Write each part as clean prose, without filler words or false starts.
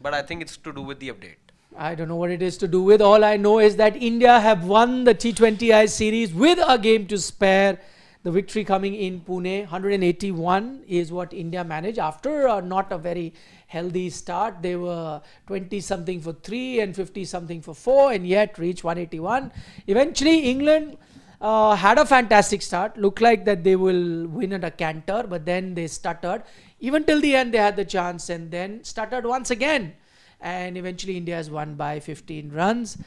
but I think it's to do with the update. I don't know what it is to do with. All I know is that India have won the T20I series with a game to spare. The victory coming in Pune, 181 is what India managed after not a very healthy start. They were 20 something for 3 and 50 something for 4 and yet reached 181. Eventually England had a fantastic start. Looked like that they will win at a canter, but then they stuttered. Even till the end they had the chance and then stuttered once again. And eventually India has won by 15 runs.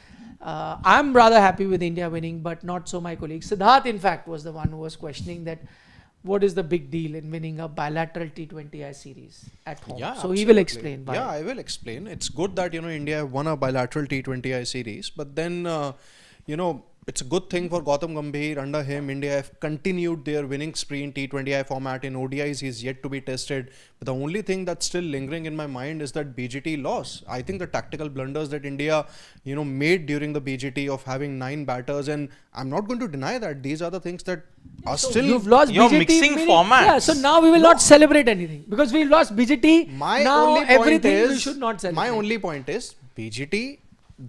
I'm rather happy with India winning, but not so my colleague. Siddharth, in fact, was the one who was questioning that what is the big deal in winning a bilateral T20I series at home. Yeah, so he will explain. Yeah, I will explain. It's good that, India won a bilateral T20I series, but then, it's a good thing for Gautam Gambhir. Under him, India have continued their winning spree in T20I format. In ODIs, he's yet to be tested. But the only thing that's still lingering in my mind is that BGT loss. I think the tactical blunders that India, made during the BGT of having 9 batters, and I'm not going to deny that these are the things that are So still. you've lost You're BGT, mixing meaning- formats. Yeah, so now we will not celebrate anything because we lost BGT. My now only point everything is, we should not celebrate. My only point is BGT.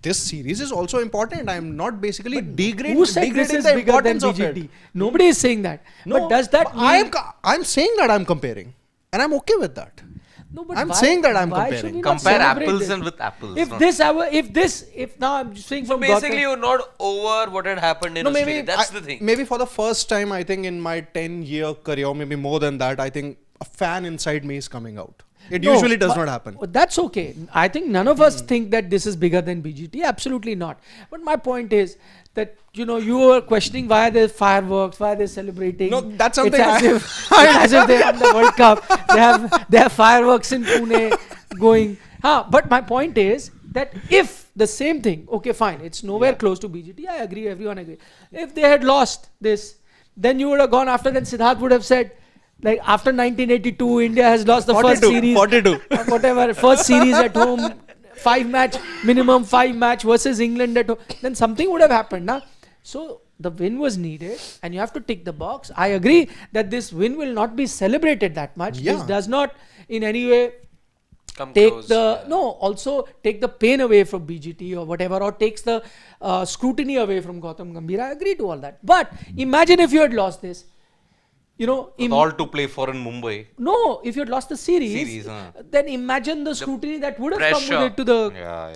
This series is also important. I am not basically Who degrading said this the is bigger than importance of BGT? it. Nobody is saying that. No, but does that mean... I'm saying that I'm comparing, and I'm okay with that. No, but I'm saying that I'm why should comparing. we not Compare celebrate apples this? and with apples. If now I'm saying So from basically, Gautam- you're not over what had happened in Australia. That's the thing. Maybe for the first time, I think in my 10-year career, or maybe more than that, I think a fan inside me is coming out. It No, usually does but- not happen. That's okay. I think none of us think that this is bigger than BGT. Absolutely not. But my point is that you were questioning why there's fireworks, why they're celebrating. No, that's something It's as if they won the World Cup. They have fireworks in Pune going. But my point is that if the same thing, okay, fine, it's nowhere close to BGT. I agree. Everyone agrees. If they had lost this, then you would have gone after. Then Siddharth would have said, like after 1982, India has lost the first series. 42. Whatever, first series at home, 5 match versus England at home. Then something would have happened, na? So the win was needed, and you have to tick the box. I agree that this win will not be celebrated that much. Yeah. This does not in any way Come take close. also take the pain away from BGT or whatever, or takes the scrutiny away from Gautam Gambhir. I agree to all that. But imagine if you had lost this. With all to play for in Mumbai. No, if you had lost the series, then imagine the scrutiny that would have come with it to the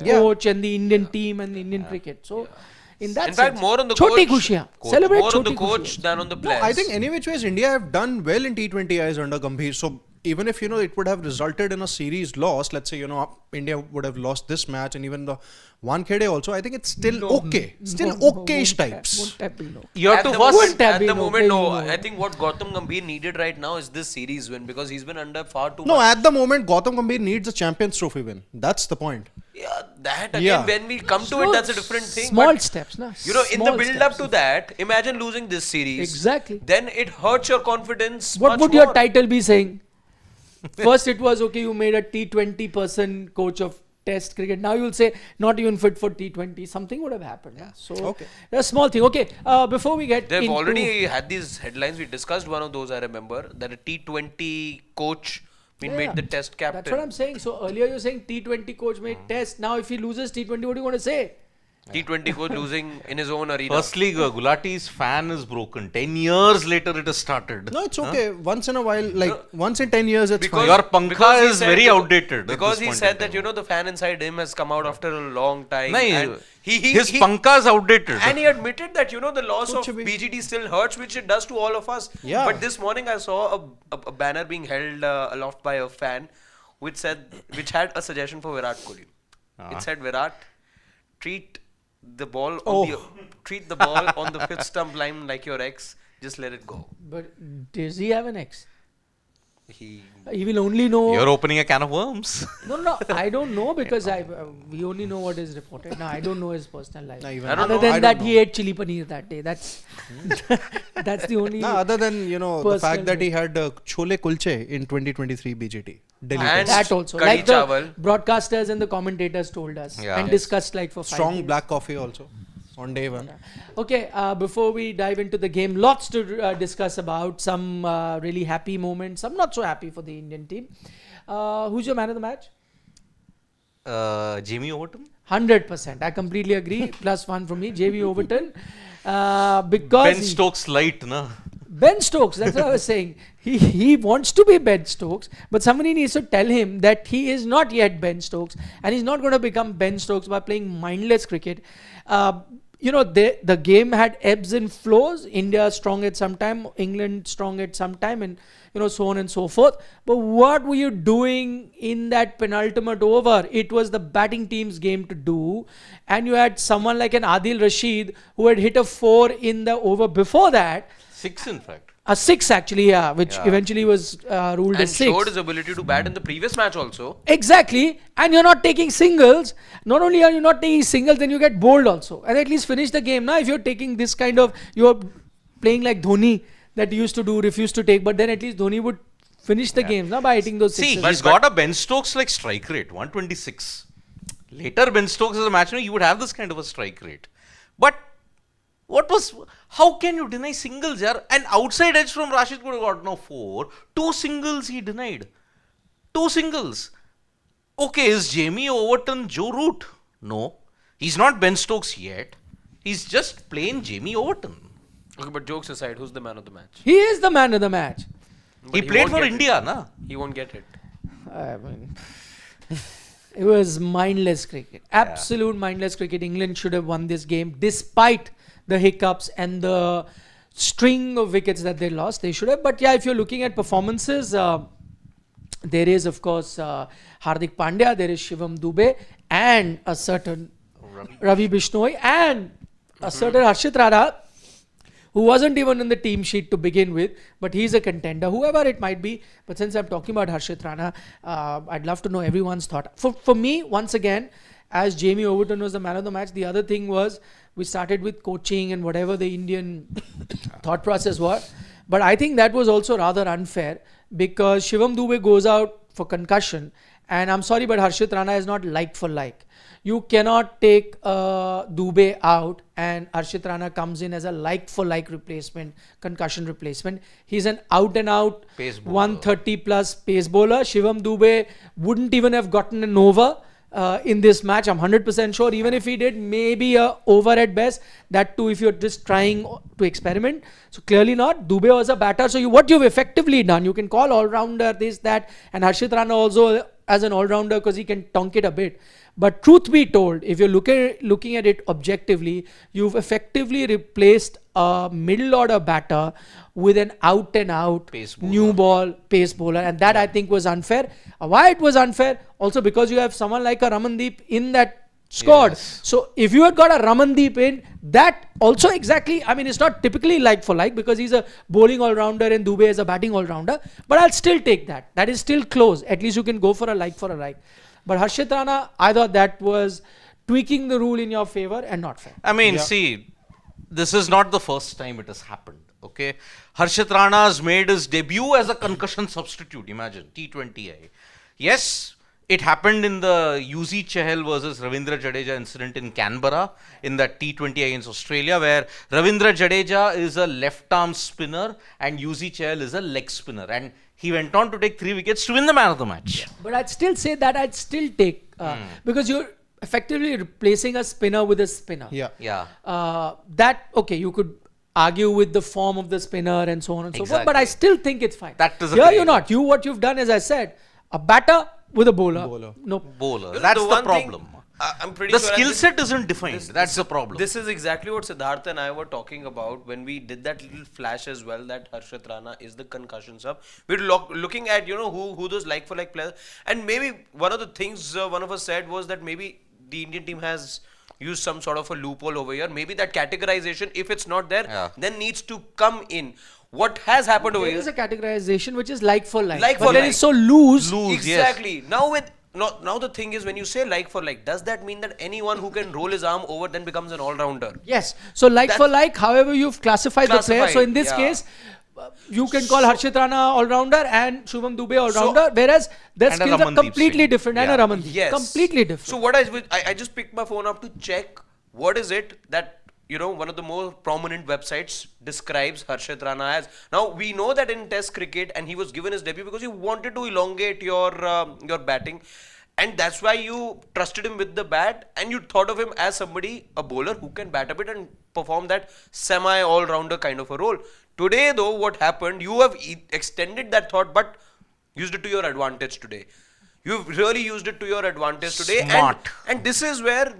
coach and the Indian team and the Indian cricket. So, in that In sense, fact, more on the choti coach. khushiyan. Celebrate More on the choti coach khushiyan. than on the No, players. I think any which ways India have done well in T20Is under Gambhir. So even if it would have resulted in a series loss, let's say India would have lost this match and even the Wankhede also, I think it's still okay. Still okay-ish types. Won't have been, no. You have At to the first. moment, have at the been moment, okay, no. you know. I think what Gautam Gambhir needed right now is this series win because he's been under far too No, much. at the moment Gautam Gambhir needs a Champions Trophy win. That's the point. Yeah, that again, Yeah. when we come to it, that's a different thing. Small but, steps, na? in the Small build-up steps. to that, imagine losing this series. Exactly. Then it hurts your confidence What much would more. your title be saying? First, it was okay, you made a T20 person coach of Test cricket. Now you'll say not even fit for T20. Something would have happened. Yeah. So Okay. a small thing. Okay. Before we get They've into already had these headlines. We discussed one of those, I remember, that a T20 coach been made the test captain. That's what I'm saying. So earlier you're saying T20 coach made Test. Now if he loses T20, what are you going to say? T20 coach losing in his own arena. Firstly, Gulati's fan is broken. 10 years later, it has started. No, it's okay. Once in a while, once in 10 years, it's fine. Your pankha because he is said- very outdated. at Because this he point said in that, time. the fan inside him has come out after a long time. Nahi, and his pankha is outdated. And he admitted that, the loss of Kuch bhi. BGT still hurts, which it does to all of us. Yeah. But this morning I saw a banner being held aloft by a fan, which had a suggestion for Virat Kohli. It said, Virat, treat the ball on the fifth stump line like your ex. Just let it go. But does he have an ex? He He will only know. You're opening a can of worms. No, I don't know because we only know what is reported. No, I don't know his personal life. No, even I don't Other know. than I that, don't he know. ate chili paneer that day. That's the only. No, other than the personal fact that he way. had chole kulche in 2023 BGT. Delhi And Test. That also, Kadi like the chawal. broadcasters and the commentators told us Yeah. and Yes. discussed like for 5 Strong days. black coffee also on day one. Okay, before we dive into the game, lots to discuss about. Some really happy moments, some not so happy for the Indian team. Who's your man of the match? Jamie Overton? 100%. I completely agree. +1 from me. JV Overton. Because Ben Stokes light, na? Ben Stokes, that's what I was saying. He wants to be Ben Stokes, but somebody needs to tell him that he is not yet Ben Stokes, and he's not going to become Ben Stokes by playing mindless cricket. The game had ebbs and flows. India strong at some time, England strong at some time, and so on and so forth. But what were you doing in that penultimate over? It was the batting team's game to do, and you had someone like an Adil Rashid who had hit a 4 in the over before that. 6 in fact. A 6 actually, yeah, which eventually was ruled And as 6. showed his ability to bat in the previous match also. Exactly, and you're not taking singles. Not only are you not taking singles, then you get bowled also, and at least finish the game. Now, if you're taking this kind of, you're playing like Dhoni that he used to do, refused to take, but then at least Dhoni would finish the games now by hitting those See, sixes. he's got a Ben Stokes like strike rate, 126. Later, Ben Stokes as a matchman, you would have this kind of a strike rate. But how can you deny singles, yaar? An outside edge from Rashid could have got now 4. 2 singles he denied. 2 singles. Okay, is Jamie Overton Joe Root? No. He's not Ben Stokes yet. He's just plain Jamie Overton. Okay, but jokes aside, who's the man of the match? He is the man of the match. But He played won't for get India, it. na? He won't get it. I mean, it was mindless cricket. Absolute mindless cricket. England should have won this game despite the hiccups and the string of wickets that they lost. They should have. But yeah, if you're looking at performances, there is, of course, Hardik Pandya, there is Shivam Dube, and a certain Ravi Bishnoi, and a certain Harshit Rana, who wasn't even in the team sheet to begin with, but he's a contender, whoever it might be. But since I'm talking about Harshit Rana, I'd love to know everyone's thought. For me, once again, as Jamie Overton was the man of the match, the other thing was we started with coaching and whatever the Indian thought process was. But I think that was also rather unfair because Shivam Dube goes out for concussion, and I'm sorry, but Harshit Rana is not like for like. You cannot take Dube out and Harshit Rana comes in as a like-for-like replacement, concussion replacement. He's an out-and-out Pace bowler. 130 plus pace bowler. Shivam Dube wouldn't even have gotten an over in this match. I'm 100% sure. Even if he did, maybe a over at best. That too, if you're just trying to experiment. So clearly not. Dube was a batter. So what you've effectively done, you can call all-rounder this, that, and Harshit Rana also as an all-rounder because he can tonk it a bit. But truth be told, if you're looking at it objectively, you've effectively replaced a middle order batter with an out and out Pace bowler. new ball pace bowler, and that I think was unfair. Why it was unfair? Also because you have someone like a Ramandeep in that squad. Yes. So if you had got a Ramandeep in, that also exactly, I mean, it's not typically like for like because he's a bowling all-rounder and Dube is a batting all-rounder, but I'll still take that. That is still close. At least you can go for a like. But Harshit Rana, I thought that was tweaking the rule in your favor and not fair. I mean, see, this is not the first time it has happened. Okay, Harshit Rana has made his debut as a concussion substitute. Imagine T20I. Yes, it happened in the Yuzi Chahal versus Ravindra Jadeja incident in Canberra in that T20I against Australia, where Ravindra Jadeja is a left-arm spinner and Yuzi Chahal is a leg spinner, and he went on to take 3 wickets to win the man of the match. But I'd still say that I'd still take because you're effectively replacing a spinner with a spinner. Yeah. Okay, you could argue with the form of the spinner and so on and so forth, but Exactly. I still think it's fine. That is a Here great- you're not. What you've done, as I said, a batter with a bowler. No. Bowler. That's the one thing, problem. I'm pretty The sure skill and set isn't defined. That's the problem. This is exactly what Siddharth and I were talking about when we did that little flash as well, that Harshit Rana is the concussion sub. We're looking at, who those like-for-like players. And maybe one of the things one of us said was that maybe the Indian team has used some sort of a loophole over here. Maybe that categorization, if it's not there, then needs to come in. What has happened over There here? is a categorization which is like for like. Like but for then like. it's so loose. Exactly. Now the thing is, when you say like for like, does that mean that anyone who can roll his arm over then becomes an all-rounder? Yes. So like for like, however you've classified the player. So in this yeah. case, you can call Harshit Rana all-rounder and Shubham Dube all-rounder, whereas their And a skills are Ramandeep completely Singh. different. And a Yeah. Ramandeep. Yes. Completely different. So what I just picked my phone up to check what is it that one of the more prominent websites describes Harshit Rana as. Now we know that in Test cricket, and he was given his debut because he wanted to elongate your batting. And that's why you trusted him with the bat and you thought of him as somebody, a bowler who can bat a bit and perform that semi all-rounder kind of a role. Today though, what happened, you have extended that thought but used it to your advantage today. You've really used it to your advantage today. Smart. And this is where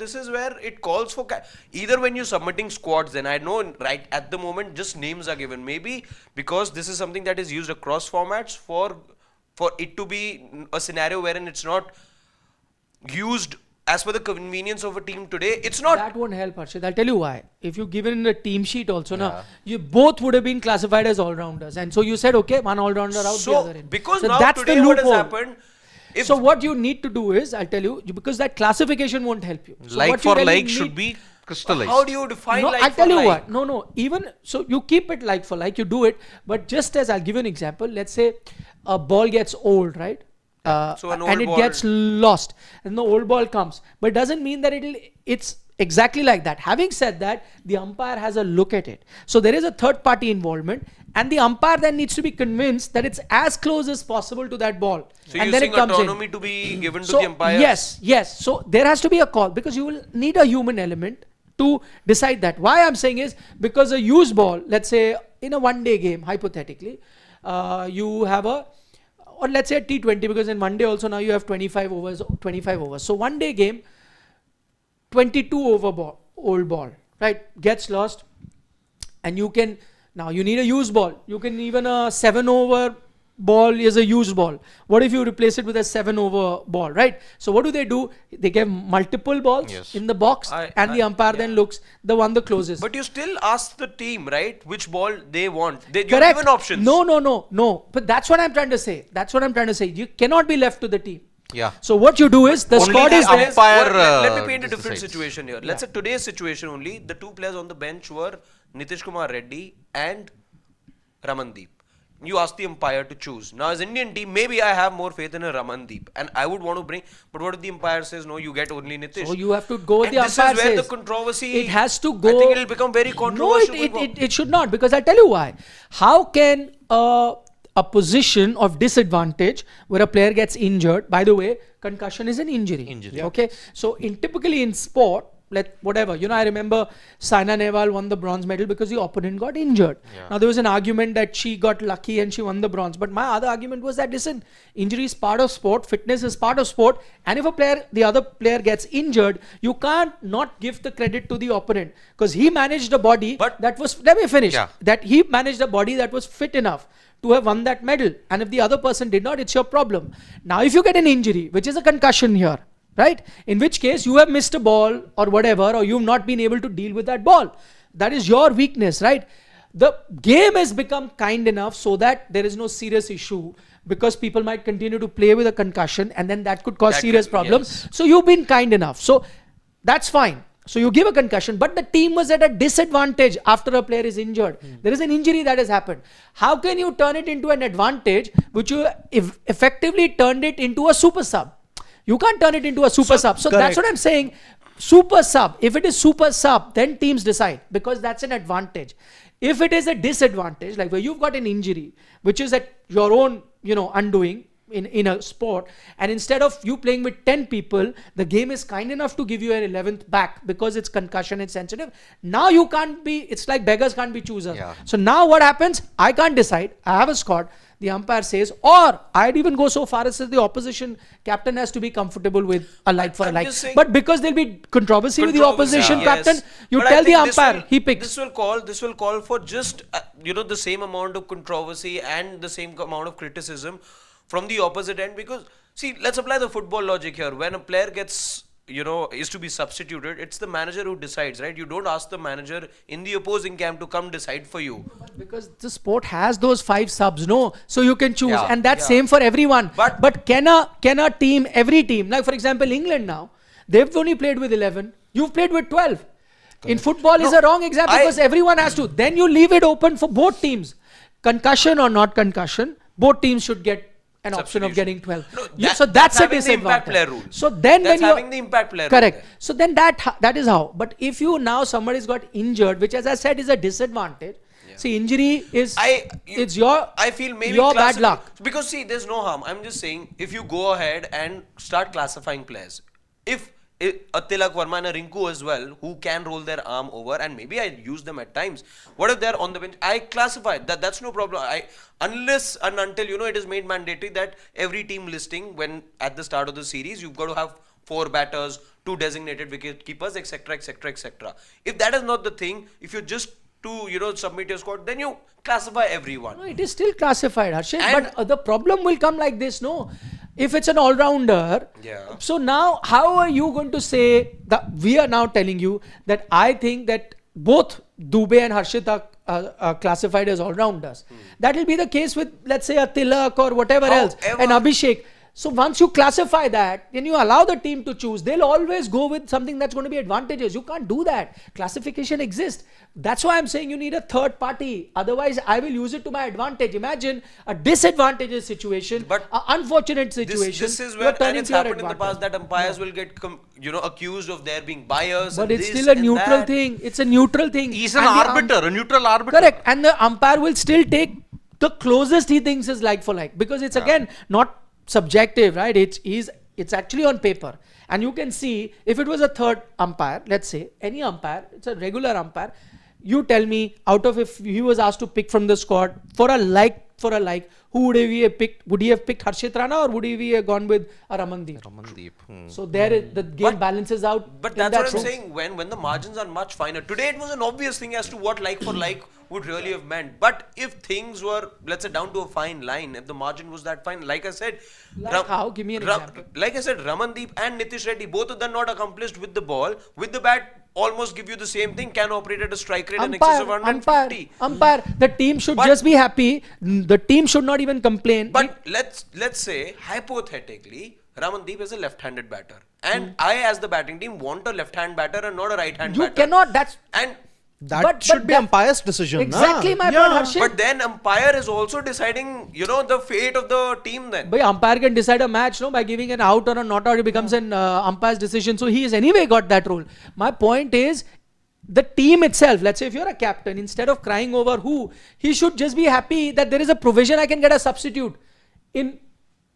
it calls for either when you're submitting squads, then I know right at the moment just names are given. Maybe because this is something that is used across formats for it to be a scenario wherein it's not used as per the convenience of a team today. It's not. That won't help, Harshit. I'll tell you why. If you given in the team sheet also, now you both would have been classified as all-rounders, and so you said, okay, one all-rounder out, the other in. Because so now that's today the what has loophole. happened. So what you need to do is, I'll tell you, because that classification won't help you. So like what you for really like need- should be crystallized. How do you define No, like I'll tell for you like? what. No. Even so, you keep it like for like. You do it, but just as I'll give you an example. Let's say a ball gets old, right? So an and old it ball- gets lost, and the old ball comes, but it doesn't mean that it's exactly like that. Having said that, the umpire has a look at it. So there is a third party involvement, and the umpire then needs to be convinced that it's as close as possible to that ball. So and you're then saying it comes autonomy in. to be given to So the umpire? yes. So there has to be a call because you will need a human element to decide that. Why I'm saying is because a used ball, let's say in a one-day game, hypothetically, you have or let's say a T20, because in one day also now you have 25 overs. So one day game, 22 over old ball, right, gets lost, and you need a used ball. You can even a 7 over ball is a used ball. What if you replace it with a 7 over ball, right? So what do? They give multiple balls in the box, and the umpire then looks the one the closest. But you still ask the team, right, which ball they want. You're Correct. given options. No. But that's what I'm trying to say. You cannot be left to the team. Yeah. So what you do is the Only squad the is there. umpire, Let me paint a different decides. situation here. Let's say today's situation only, the two players on the bench were Nitish Kumar Reddy and Ramandeep. You ask the umpire to choose. Now as Indian team, maybe I have more faith in a Ramandeep and I would want to bring, but what if the umpire says, no, you get only Nitish? So you have to go with And the this umpire is where says. the controversy, It has to go. I think it will become very controversial. No, it should not, because I'll tell you why. How can a position of disadvantage where a player gets injured, by the way, concussion is an injury. Okay. So typically in sport, I remember Saina Nehwal won the bronze medal because the opponent got injured. Now there was an argument that she got lucky and she won the bronze. But my other argument was that, listen, injury is part of sport, fitness is part of sport. And if the other player gets injured, you can't not give the credit to the opponent because he managed a body that was, let me finish, that he managed a body that was fit enough to have won that medal. And if the other person did not, it's your problem. Now, if you get an injury, which is a concussion here, right? In which case you have missed a ball or whatever, or you've not been able to deal with that ball. That is your weakness, right? The game has become kind enough so that there is no serious issue, because people might continue to play with a concussion and then that could cause serious problems. So you've been kind enough. So that's fine. So you give a concussion, but the team was at a disadvantage after a player is injured. There is an injury that has happened. How can you turn it into an advantage, which you effectively turned it into a super sub? You can't turn it into a super sub. So that's what I'm saying. Super sub. If it is super sub, then teams decide, because that's an advantage. If it is a disadvantage, like where you've got an injury, which is at your own, undoing in a sport, and instead of you playing with 10 people, the game is kind enough to give you an 11th back because it's concussion, it's sensitive. Now you can't be, it's like beggars can't be choosers. So now what happens? I can't decide. I have a squad. The umpire says, or I'd even go so far as the opposition captain has to be comfortable with a like for a like. But because there'll be controversy with the opposition captain, you but tell the umpire, he picks. This will call for just the same amount of controversy and the same amount of criticism from the opposite end, because see, let's apply the football logic here. When a player gets is to be substituted, it's the manager who decides, right? You don't ask the manager in the opposing camp to come decide for you. Because the sport has those 5 subs, no? So you can choose, and that's same for everyone. But can a team, every team, like for example England now, they've only played with 11. You've played with 12. In football is a wrong example because everyone has to. Then you leave it open for both teams. Concussion or not concussion, both teams should get an option of getting 12. No, so that's a the impact player disadvantage. rule. So then that's when you having the impact player correct. rule. So then that is how. But if you now somebody's got injured, which as I said is a disadvantage, See, injury is it's I feel maybe your bad luck. Because see, there's no harm. I'm just saying, if you go ahead and start classifying players, if a Tilak Verma and a Rinku as well, who can roll their arm over, and maybe I use them at times. What if they're on the bench? I classify that. That's no problem. Unless and until it is made mandatory that every team listing, when at the start of the series, you've got to have 4 batters, 2 designated wicket keepers, etc., etc., etc. If that is not the thing, if you're just to submit your squad, then you classify everyone. No, it is still classified, Harshit. But the problem will come like this, no? If it's an all-rounder, so now how are you going to say that we are now telling you that I think that both Dube and Harshit are classified as all-rounders. That will be the case with, let's say, a Tilak or whatever else, and Abhishek. So once you classify that, then you allow the team to choose. They'll always go with something that's going to be advantageous. You can't do that. Classification exists. That's why I'm saying you need a third party. Otherwise, I will use it to my advantage. Imagine a disadvantageous situation, an unfortunate situation. This is where, and it's happened in the past, that umpires will get accused of there being bias. But it's still a neutral thing. It's a neutral thing. He's an arbiter, a neutral arbiter. Correct. And the umpire will still take the closest he thinks is like for like. Because it's again not subjective, right? It's actually on paper, and you can see if it was a third umpire, let's say any umpire, it's a regular umpire. You tell me, out of, if he was asked to pick from the squad for a like, who would he have picked? Would he have picked Harshit Rana, or would he have gone with Ramandeep? So there the game balances out. But that's what I'm saying. When the margins are much finer. Today it was an obvious thing as to what like for like would really have meant. But if things were, let's say, down to a fine line, if the margin was that fine, like I said, how? Give me an example. Like I said, Ramandeep and Nitish Reddy, both of them not accomplished with the ball, with the bat. Almost give you the same thing, can operate at a strike rate in excess of 150. Umpire, the team should just be happy. The team should not even complain. But let's say, hypothetically, Ramandeep is a left-handed batter. And I, as the batting team, want a left-hand batter and not a right-hand batter. You cannot, that should be umpire's decision. Exactly my point, Harshit. But then umpire is also deciding, the fate of the team then. But umpire can decide a match, by giving an out or a not out. It becomes an umpire's decision. So he has anyway got that role. My point is, the team itself, let's say if you're a captain, instead of crying over who, he should just be happy that there is a provision I can get a substitute. In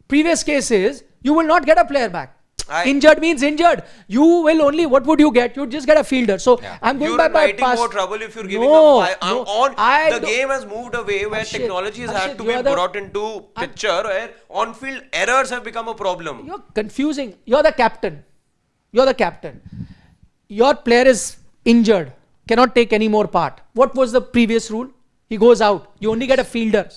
previous cases, you will not get a player back. Injured means injured. You will only, what would you get? You'd just get a fielder. So I'm going by past. More trouble if you're giving the the game has moved away where technology has had to be brought into picture, where on-field errors have become a problem. You're confusing. You're the captain. Your player is injured, cannot take any more part. What was the previous rule? He goes out. You only get a fielder,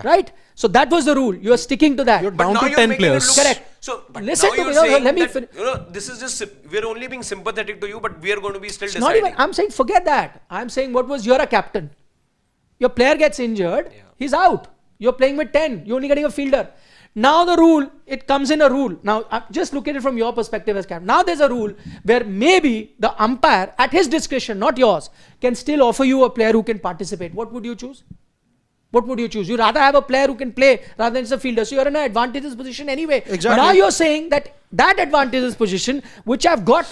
right? So that was the rule. You are sticking to that. You're down to 10 players. Correct. So, listen to me. Let me finish. This is just, we're only being sympathetic to you, but we are going to be still deciding. Not even, I'm saying forget that. I'm saying you're a captain. Your player gets injured, he's out. You're playing with 10. You're only getting a fielder. Now the rule, it comes in a rule. Now, just look at it from your perspective as captain. Now there's a rule where maybe the umpire, at his discretion, not yours, can still offer you a player who can participate. What would you choose? What would you choose? You rather have a player who can play rather than just a fielder. So you're in an advantageous position anyway. Exactly. Now you're saying that advantageous position, which I've got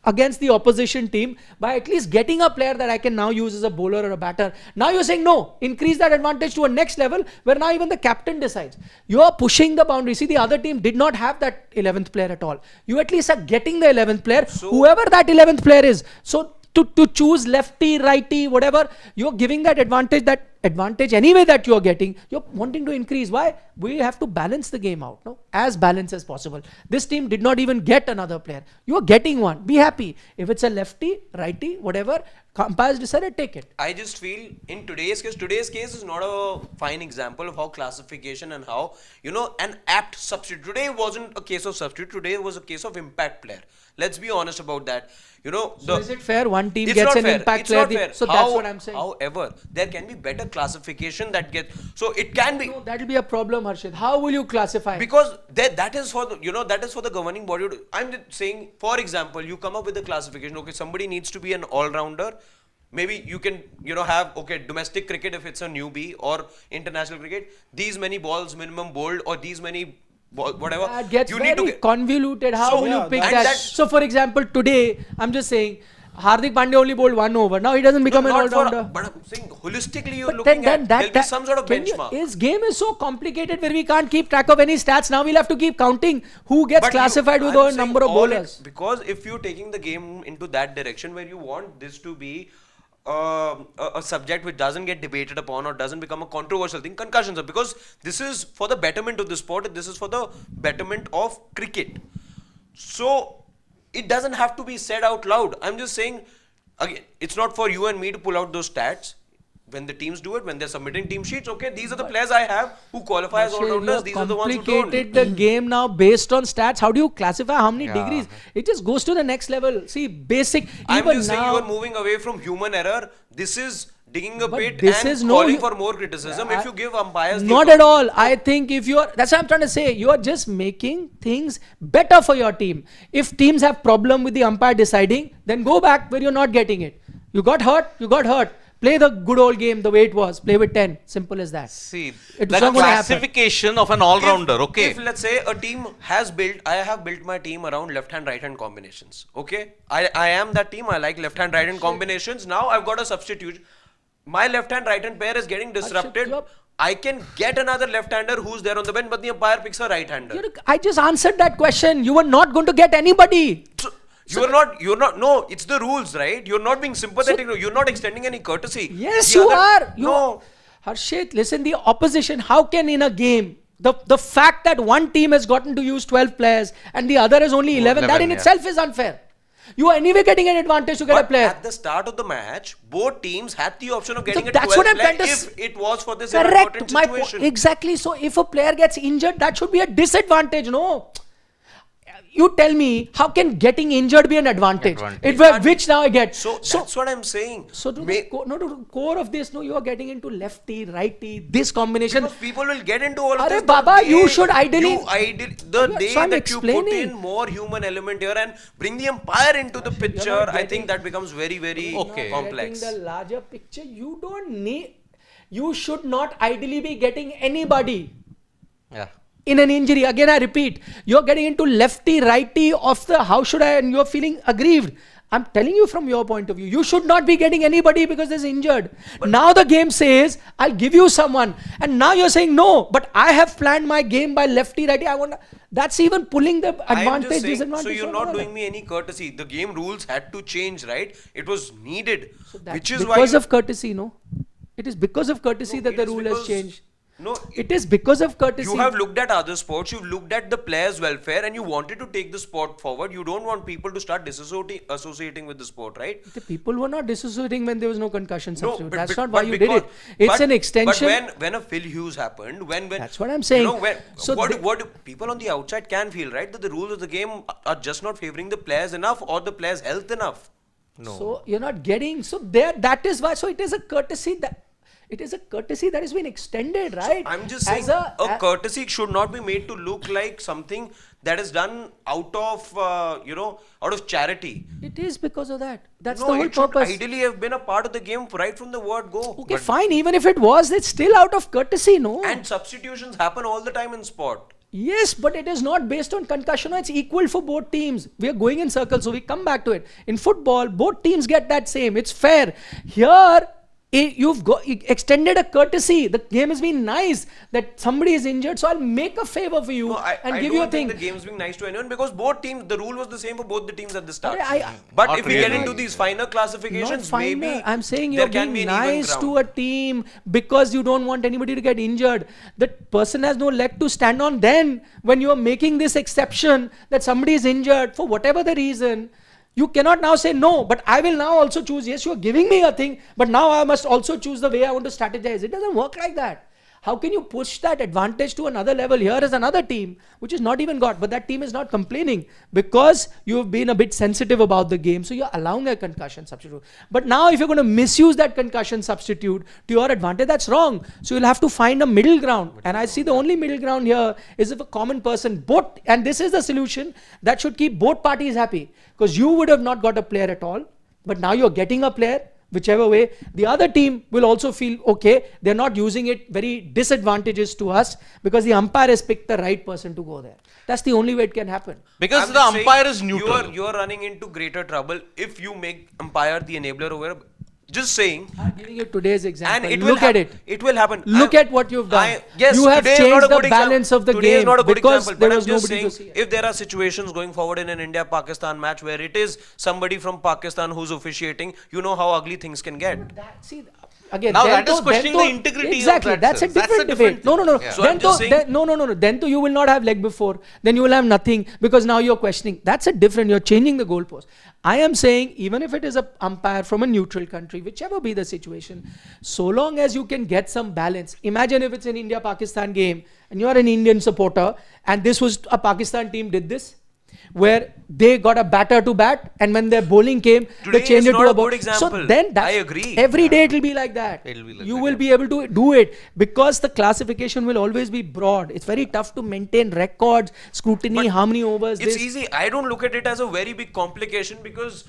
against the opposition team, by at least getting a player that I can now use as a bowler or a batter. Now you're saying no, increase that advantage to a next level where now even the captain decides. You're pushing the boundary. See, the other team did not have that 11th player at all. You at least are getting the 11th player, whoever that 11th player is. So to choose lefty, righty, whatever, you're giving that advantage anyway that you're getting, you're wanting to increase. Why? We have to balance the game out, as balanced as possible. This team did not even get another player. You're getting one. Be happy. If it's a lefty, righty, whatever, umpires decided, take it. I just feel in today's case is not a fine example of how classification and how, an apt substitute. Today wasn't a case of substitute. Today was a case of impact player. Let's be honest about that. So is it fair one team gets an impact player? It's not fair. So that's what I'm saying. However, there can be better classification that gets. So it can be. No, that will be a problem, Harshit. How will you classify? Because that is for the governing body. I'm just saying, for example, you come up with a classification. Okay, somebody needs to be an all-rounder. Maybe you can, have, domestic cricket if it's a newbie, or international cricket, these many balls minimum bowled, or these many whatever. That gets very convoluted. How will you pick that? So for example, today, I'm just saying, Hardik Pandya only bowled 1 over. Now he doesn't become an Not for, all-rounder. but I'm saying holistically you're But looking at there'll be that some sort of benchmark. His game is so complicated where we can't keep track of any stats. Now we'll have to keep counting who gets But classified with I'm a saying number of all bowlers. because if you're taking the game into that direction where you want this to be a subject which doesn't get debated upon or doesn't become a controversial thing, concussions are, because this is for the betterment of the sport, this is for the betterment of cricket. So it doesn't have to be said out loud. I'm just saying, again, it's not for you and me to pull out those stats. When the teams do it, when they're submitting team sheets, okay, these are the players I have who qualify as all-rounders, these are the ones who don't. Complicated the game now based on stats. How do you classify how many degrees? It just goes to the next level. See, basic. I'm even just saying now, you are moving away from human error. This is digging a But pit this and is no- calling for more criticism if you give umpires the not at authority. all. I think if you are, that's what I'm trying to say. You are just making things better for your team. If teams have problem with the umpire deciding, then go back where you're not getting it. You got hurt, you got hurt. Play the good old game the way it was. Play with 10. Simple as that. See, It's that not gonna happen. classification of an all-rounder, okay? If let's say a team has built, I have built my team around left-hand, right-hand combinations. Okay, I am that team. I like left-hand, right-hand combinations. Now I've got a substitute. My left-hand, right-hand pair is getting disrupted. you're- I can get another left-hander who's there on the bench, but the umpire picks a right-hander. I just answered that question. You were not going to get anybody. So, you're not, no, it's the rules, right? You're not being sympathetic, you're not extending any courtesy. Yes, The you other- are. No. Harshit, listen, the opposition, how can in a game, the fact that one team has gotten to use 12 players and the other has only 11, that in itself is unfair. You are anyway getting an advantage to get a But player. at the start of the match, both teams had the option of getting a that's 12th what I'm player trying to if it was for this Correct. inadvertent My situation. exactly. So if a player gets injured, that should be a disadvantage, no? You tell me, how can getting injured be an advantage? Which now I get. So that's what I'm saying. So to the core of this, no, you are getting into lefty, righty, this combination. Because people will get into all of Arre this. Baba, the you day should ideally- the Yeah, day so I'm that you put explaining. in more human element here and bring the umpire into the picture, I think that becomes very, very complex. Getting the larger picture, you don't need. You should not ideally be getting anybody Yeah. in an injury. Again, I repeat, you're getting into lefty, righty of the how should I, and you're feeling aggrieved. I'm telling you from your point of view, you should not be getting anybody because there's injured. Now the game says, I'll give you someone. And now you're saying, no, but I have planned my game by lefty, righty. I want. That's even pulling the I'm advantage, just saying, disadvantage. so you're from not another. doing me any courtesy. The game rules had to change, right? It was needed. So that's which is why because of courtesy, no? It is because of courtesy that the rule has changed. No, It is because of courtesy. you have looked at other sports, you've looked at the players' welfare, and you wanted to take the sport forward. You don't want people to start associating with the sport, right? The people were not dissociating when there was no concussion substitute. but That's bec- not why but you did it. because- It's but- an extension. But when a Phil Hughes happened, when That's what I'm saying. You know, So what people on the outside can feel, right? That the rules of the game are just not favoring the players enough or the players' health enough. So you're not getting. So there. That is why. So it is a courtesy that. It is a courtesy that has been extended, right? I'm just saying a courtesy should not be made to look like something that is done out of out of charity. It is because of that. That's No, the whole it should purpose. ideally have been a part of the game right from the word go. Okay, fine. Even if it was, it's still out of courtesy, no? And substitutions happen all the time in sport. Yes, but it is not based on concussion. No, it's equal for both teams. We are going in circles, so we come back to it. In football, both teams get that same. It's fair. Here, you've extended a courtesy. The game has been nice that somebody is injured, so I'll make a favor for you No, and I give you a don't thing. think the game's being nice to anyone because both teams, the rule was the same for both the teams at the start. But if we get really. into these finer Not classifications, finer. maybe I'm saying there you're can be being an even nice ground. to a team because you don't want anybody to get injured. That person has no leg to stand on. Then, when you are making this exception that somebody is injured for whatever the reason, you cannot now say no, but I will now also choose. Yes, you are giving me a thing, but now I must also choose the way I want to strategize. It doesn't work like that. How can you push that advantage to another level? Here is another team which is not even got, but that team is not complaining because you've been a bit sensitive about the game. So you're allowing a concussion substitute. But now if you're going to misuse that concussion substitute to your advantage, that's wrong. So you'll have to find a middle ground. And I see the only middle ground here is if a common person, both, and this is the solution that should keep both parties happy because you would have not got a player at all. But now you're getting a player. whichever way, the other team will also feel, okay, they're not using it very disadvantageous to us because the umpire has picked the right person to go there. That's the only way it can happen. Because I'm the just saying, umpire is neutral. You are running into greater trouble if you make umpire the enabler over. Just saying. I'm giving you today's example. And it will Look at it. It will happen. Look at what you've done. Yes, you have today is not changed a the good balance of the today game is not a good because example, there but was I'm just nobody saying, to see it. if there are situations going forward in an India-Pakistan match where it is somebody from Pakistan who's officiating, you know how ugly things can get. See, again, Now then that is to- questioning then the to- integrity exactly, of that that's a sense. That's different a different debate. No. thing. So Then I'm just to- saying- then- no. Then to you will not have leg before. Then you will have nothing because now you're questioning. That's a different. You're changing the goalpost. I am saying even if it is a umpire from a neutral country, whichever be the situation, so long as you can get some balance. Imagine if it's an India-Pakistan game and you are an Indian supporter and this was a Pakistan team did this, where they got a batter to bat and when their bowling came, Today they changed is it not to a a ball. good So example. then that's, I agree. every day it will be like that. It'll be like You that, will yeah. be able to do it because the classification will always be broad. It's very tough to maintain records, scrutiny, But how many overs. It's this. easy. I don't look at it as a very big complication because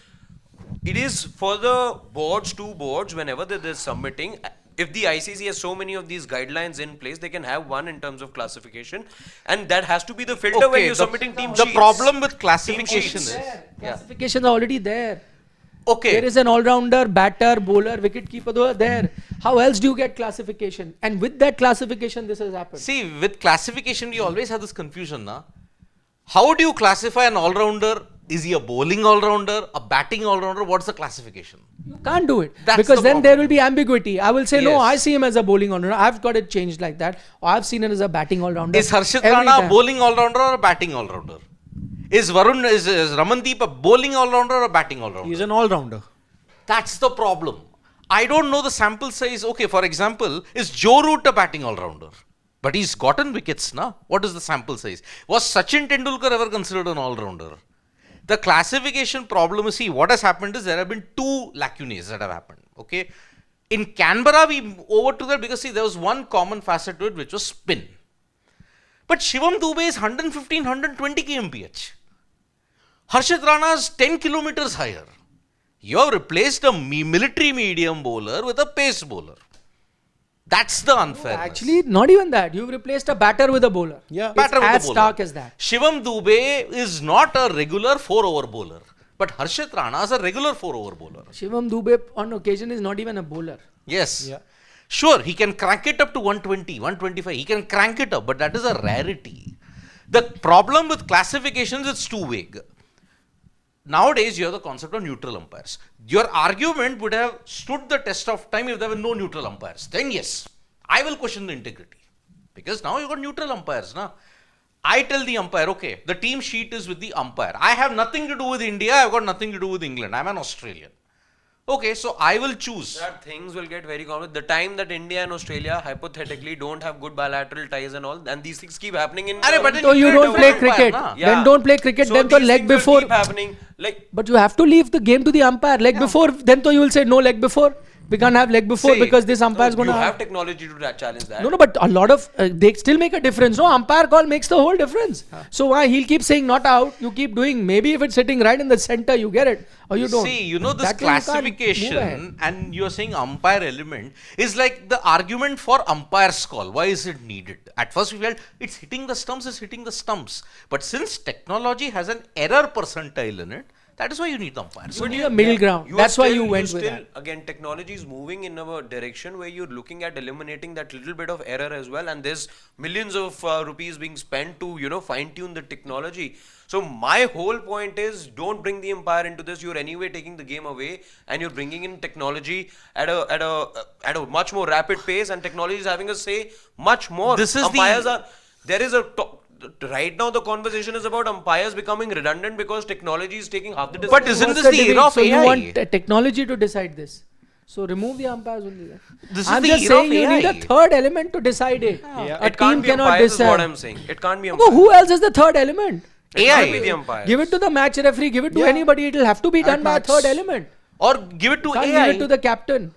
it is for the boards, two boards, whenever they're submitting. If the ICC has so many of these guidelines in place, they can have one in terms of classification, and that has to be the filter when Okay, you're submitting team the sheets. problem with classification sheets. is Classifications are already there. okay. There is an all-rounder, batter, bowler, wicket keeper. Those are there. How else do you get classification? And with that classification, this has happened. See, with classification, you always have this confusion, na? How do you classify an all-rounder? Is he a bowling all-rounder, a batting all-rounder? What's the classification? You can't do it That's because the then there problem. will be ambiguity. I will say no. Yes. I see him as a bowling all-rounder. I've got it changed like that. Or I've seen it as a batting all-rounder. Is Harshit Every Rana a time. bowling all-rounder or a batting all-rounder? Is Ramandeep a bowling all-rounder or a batting all-rounder? He's an all-rounder. That's the problem. I don't know the sample size. Okay, for example, is Joe Root a batting all-rounder? But he's gotten wickets, na? What is the sample size? Was Sachin Tendulkar ever considered an all-rounder? The classification problem is, see, what has happened is there have been two lacunae that have happened. Okay. In Canberra, we overtook that because, see, there was one common facet to it, which was spin. But Shivam Dube is 115, 120 kmph. Harshit Rana is 10 kilometers higher. You have replaced a military medium bowler with a pace bowler. That's the unfairness. Actually, not even that. You've replaced a batter with a bowler. Yeah. It's Batter with a as bowler. stark as that. Shivam Dube is not a regular 4-over bowler. But Harshit Rana is a regular 4-over bowler. Shivam Dube on occasion is not even a bowler. Yes. Yeah. Sure, he can crank it up to 120, 125. He can crank it up, but that is a rarity. The problem with classifications, it's too vague. Nowadays, you have the concept of neutral umpires. Your argument would have stood the test of time if there were no neutral umpires. Then yes, I will question the integrity. Because now you've got neutral umpires. Na? I tell the umpire, okay, the team sheet is with the umpire. I have nothing to do with India. I've got nothing to do with England. I'm an Australian. Okay, so I will choose. That things will get very common. The time that India and Australia hypothetically don't have good bilateral ties and all, and these things keep happening in. Arre, but then So you need a don't play umpire, cricket. na? Yeah. Then don't play cricket. So Then to these leg things will before. keep happening. Like But you have to leave the game to the umpire. Leg before. Then to you will say no leg before. We can't have leg before See, because this umpire is you going to have technology to challenge that. No, but a lot of they still make a difference. No, umpire call makes the whole difference. So why he'll keep saying not out? You keep doing. Maybe if it's sitting right in the center, you get it, or you don't. See, you know this That way you can't move ahead. classification and you're saying umpire element is like the argument for umpire's call. Why is it needed? At first we felt it's hitting the stumps, it's hitting the stumps. But since technology has an error percentile in it, that is why you need the umpires. You need a middle ground. are That's why still- you went still, with that. Again, technology is moving in a direction where you're looking at eliminating that little bit of error as well, and there's millions of rupees being spent to fine tune the technology. So my whole point is, don't bring the umpire into this. You're anyway taking the game away, and you're bringing in technology at a much more rapid pace, and technology is having a say much more. This is the- umpires are there is a. Right now, the conversation is about umpires becoming redundant because technology is taking half the decision. But isn't What's this the debate? era of So you AI? want technology to decide this. So remove the umpires only. Then. This is I'm the just era of saying you need a AI. third element to decide it. Yeah. A It can't team be cannot umpires is what decide. I'm saying. It can't be No, umpires. who else is the third element? It AI. can't be the umpires. Give it to the match referee. Give it to anybody. It will have to be done by a match. third element. Or give it to Can't AI. give it to the captain.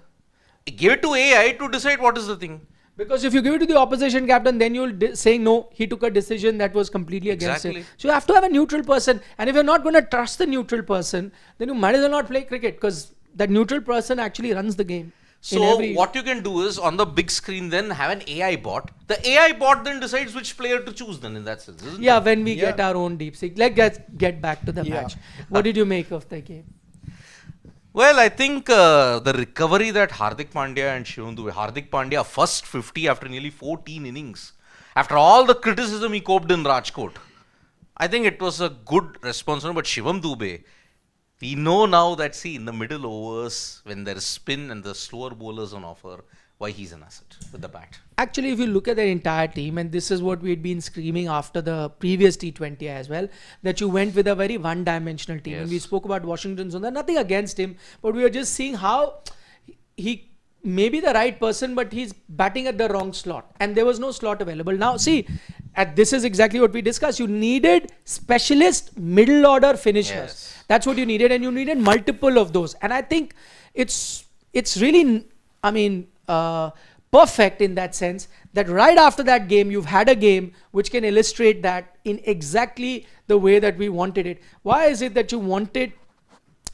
Give it to AI to decide what is the thing. Because if you give it to the opposition captain, then you'll saying no, he took a decision that was completely against Exactly. it. So you have to have a neutral person. And if you're not going to trust the neutral person, then you might as well not play cricket because that neutral person actually runs the game. So what you can do is on the big screen then have an AI bot. The AI bot then decides which player to choose then in that sense, isn't it? when we get our own deep seek. Let's get back to the match. What did you make of the game? Well, I think the recovery that Hardik Pandya and Shivam Dube, Hardik Pandya first 50 after nearly 14 innings. After all the criticism he coped in Rajkot, I think it was a good response. But Shivam Dube, we know now that, see, in the middle overs, when there is spin and the slower bowlers on offer, why he's an asset with the bat. Actually, if you look at the entire team, and this is what we'd been screaming after the previous T20I as well, that you went with a very one-dimensional team. Yes. And we spoke about Washington Sundar, nothing against him, but we were just seeing how he may be the right person, but he's batting at the wrong slot. And there was no slot available. Now, see, this is exactly what we discussed. You needed specialist middle order finishers. Yes. That's what you needed, and you needed multiple of those. And I think it's really, perfect in that sense that right after that game, you've had a game which can illustrate that in exactly the way that we wanted it. Why is it that you wanted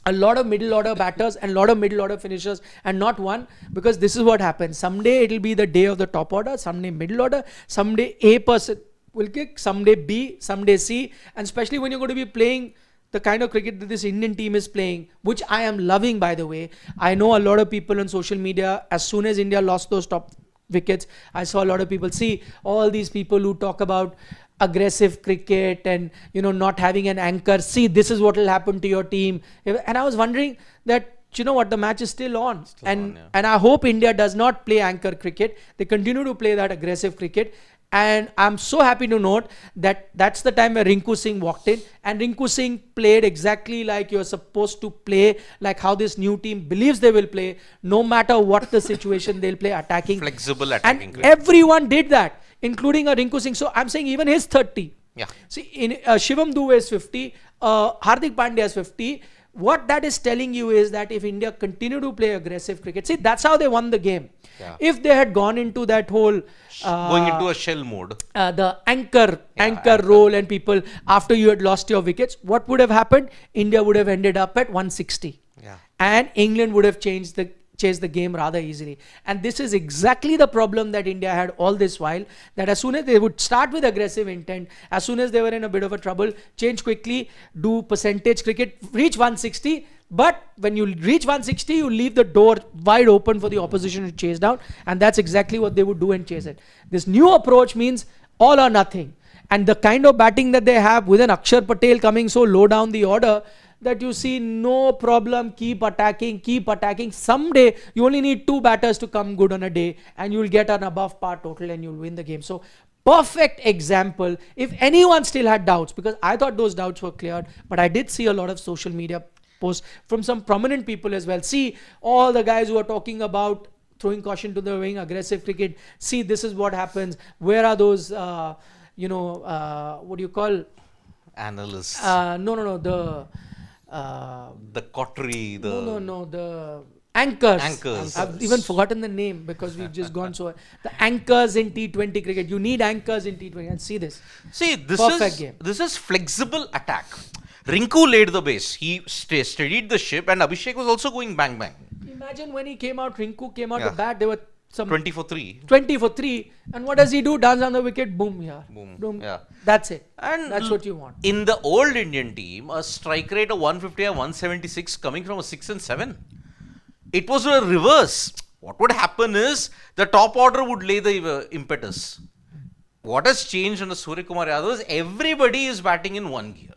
a lot of middle order batters and a lot of middle order finishers and not one? Because this is what happens. Someday it'll be the day of the top order, someday middle order, someday A person will kick, someday B, someday C, and especially when you're going to be playing the kind of cricket that this Indian team is playing, which I am loving, by the way. I know a lot of people on social media, as soon as India lost those top wickets, I saw a lot of people, see all these people who talk about aggressive cricket and, not having an anchor. See, this is what will happen to your team. And I was wondering that, the match is still on. And I hope India does not play anchor cricket. They continue to play that aggressive cricket. And I'm so happy to note that that's the time where Rinku Singh walked in, and Rinku Singh played exactly like you're supposed to play, like how this new team believes they will play. No matter what the situation, they'll play attacking. Flexible attacking. And everyone did that, including a Rinku Singh. So I'm saying even his 30. Yeah. See, in Shivam Dube is 50, Hardik Pandya is 50. What that is telling you is that if India continue to play aggressive cricket, see, that's how they won the game. Yeah. If they had gone into that whole going into a shell mode, the anchor role, and people, after you had lost your wickets, what would have happened? India would have ended up at 160. Yeah. And England would have chased the game rather easily. And this is exactly the problem that India had all this while, that as soon as they would start with aggressive intent, as soon as they were in a bit of a trouble, change quickly, do percentage cricket, reach 160. But when you reach 160, you leave the door wide open for the opposition to chase down. And that's exactly what they would do and chase it. This new approach means all or nothing. And the kind of batting that they have with an Akshar Patel coming so low down the order, that you see no problem, keep attacking. Someday you only need 2 batters to come good on a day, and you'll get an above par total and you'll win the game. So perfect example. If anyone still had doubts, because I thought those doubts were cleared, but I did see a lot of social media posts from some prominent people as well. See, all the guys who are talking about throwing caution to the wind, aggressive cricket. See, this is what happens. Where are those, what do you call? Analysts. The coterie, the anchors. I've even forgotten the name because we've just gone so. The anchors in T20 cricket. You need anchors in T20. And see this. See, Perfect this is flexible attack. Rinku laid the base. He steadied the ship, and Abhishek was also going bang bang. Imagine when he came out, Rinku came out to bat. There were some 20 for 3. 20 for 3. And what does he do? Dance on the wicket. Boom. Yeah. Boom. Yeah. That's it. And that's what you want. In the old Indian team, a strike rate of 150 or 176 coming from a 6 and 7. It was a reverse. What would happen is the top order would lay the impetus. What has changed under Surya Kumar Yadav is everybody is batting in one gear.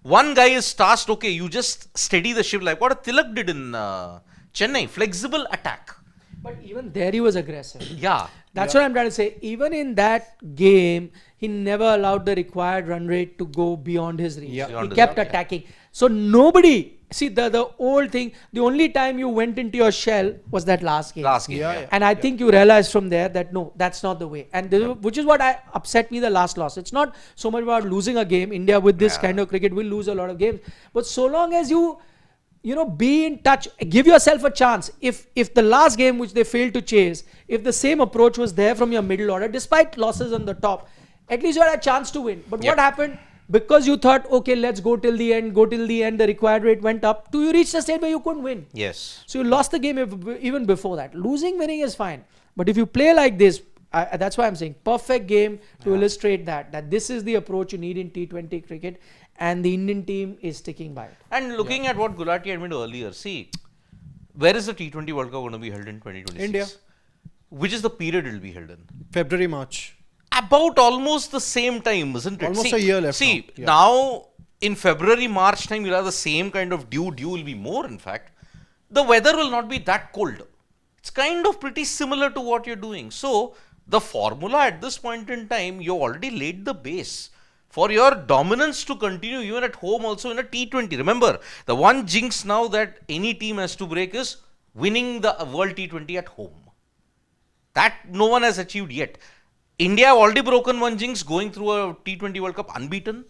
One guy is tasked, okay, you just steady the ship like what Tilak did in Chennai. Flexible attack. But even there he was aggressive. Yeah. That's what I'm trying to say. Even in that game, he never allowed the required run rate to go beyond his reach. Yeah. He kept attacking. So nobody, see the old thing, the only time you went into your shell was that last game. Yeah. And I think you realized from there that no, that's not the way. And which is what upset me the last loss. It's not so much about losing a game. India with this kind of cricket will lose a lot of games. But so long as you be in touch, give yourself a chance. If the last game which they failed to chase, if the same approach was there from your middle order, despite losses on the top, at least you had a chance to win. But what happened? because you thought, okay, let's go till the end, the required rate went up, to you reach the state where you couldn't win. Yes. So you lost the game even before that. Losing, winning is fine. But if you play like this, that's why I'm saying perfect game to illustrate that this is the approach you need in T20 cricket, and the Indian team is sticking by it. And looking at what Gulati admitted earlier, see, where is the T20 World Cup going to be held in 2026? India. Which is the period it will be held in? February, March. About almost the same time, isn't it? Almost a year left See, now. Yeah. now in February, March time, you'll have the same kind of dew will be more, in fact. The weather will not be that cold. It's kind of pretty similar to what you're doing. So, the formula at this point in time, you already laid the base for your dominance to continue even at home also in a T20. Remember, the one jinx now that any team has to break is winning the World T20 at home. That no one has achieved yet. India have already broken one jinx going through a T20 World Cup unbeaten.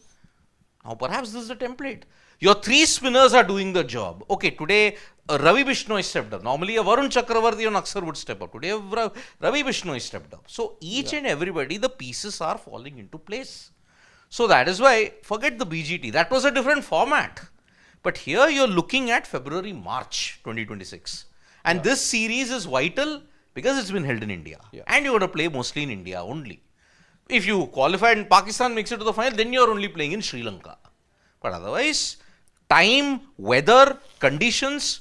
Now perhaps this is the template. Your three spinners are doing the job. Okay, today Ravi Bishnoi stepped up. Normally a Varun Chakravarti and Aksar would step up. Today Ravi Bishnoi stepped up. So each and everybody, the pieces are falling into place. So that is why, forget the BGT. That was a different format. But here you're looking at February, March 2026. And this series is vital because it's been held in India. And you're going to play mostly in India only. If you qualify and Pakistan makes it to the final, then you're only playing in Sri Lanka. But otherwise, time, weather, conditions,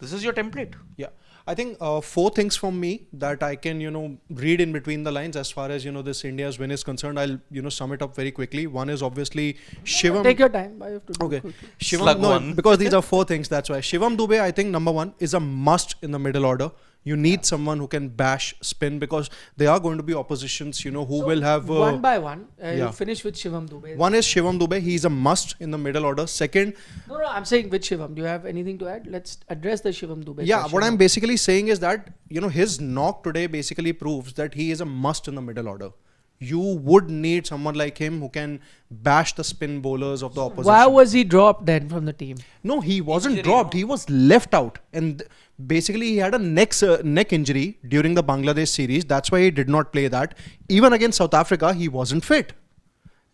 this is your template. Yeah. I think 4 things from me that I can, read in between the lines as far as, this India's win is concerned. I'll, sum it up very quickly. One is obviously Shivam. Take your time. I have to do Okay. quickly. Shivam, no, because these are 4 things. That's why. Shivam Dube, I think number 1 is a must in the middle order. You need someone who can bash spin because there are going to be oppositions, who will have... one by one, you finish with Shivam Dube. One is Shivam Dube. He's a must in the middle order. Second... No, I'm saying with Shivam. Do you have anything to add? Let's address the Shivam Dube. Yeah, question. what I'm basically saying is that, his knock today basically proves that he is a must in the middle order. You would need someone like him who can bash the spin bowlers of the opposition. Why was he dropped then from the team? No, he wasn't dropped. He was left out. And basically, he had a neck injury during the Bangladesh series. That's why he did not play that. Even against South Africa, he wasn't fit.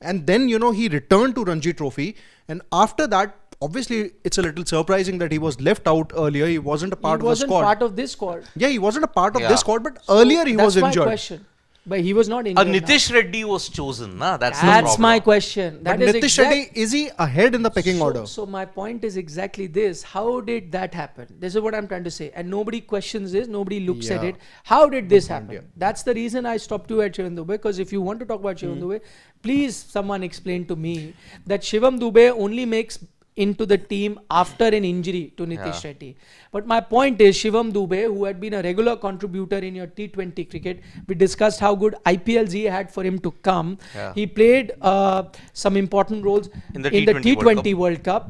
And then, he returned to Ranji Trophy. And after that, obviously, it's a little surprising that he was left out earlier. He wasn't a part of the squad. He wasn't part of this squad. Yeah, he wasn't a part of this squad, but earlier he was injured. That's my question. But he was not injured. Nitish Reddy was chosen. That's the That's problem. my question. But Nitish Reddy, is he ahead in the pecking order? So my point is exactly this. How did that happen? This is what I'm trying to say. And nobody questions this. Nobody looks at it. How did this happen? That's the reason I stopped you at Shivam Dube. Because if you want to talk about Shivam Dube, please someone explain to me that Shivam Dube only makes into the team after an injury to Nitish Reddy. But my point is Shivam Dube, who had been a regular contributor in your T20 cricket, we discussed how good IPLs he had for him to come. He played some important roles in the T20 World Cup.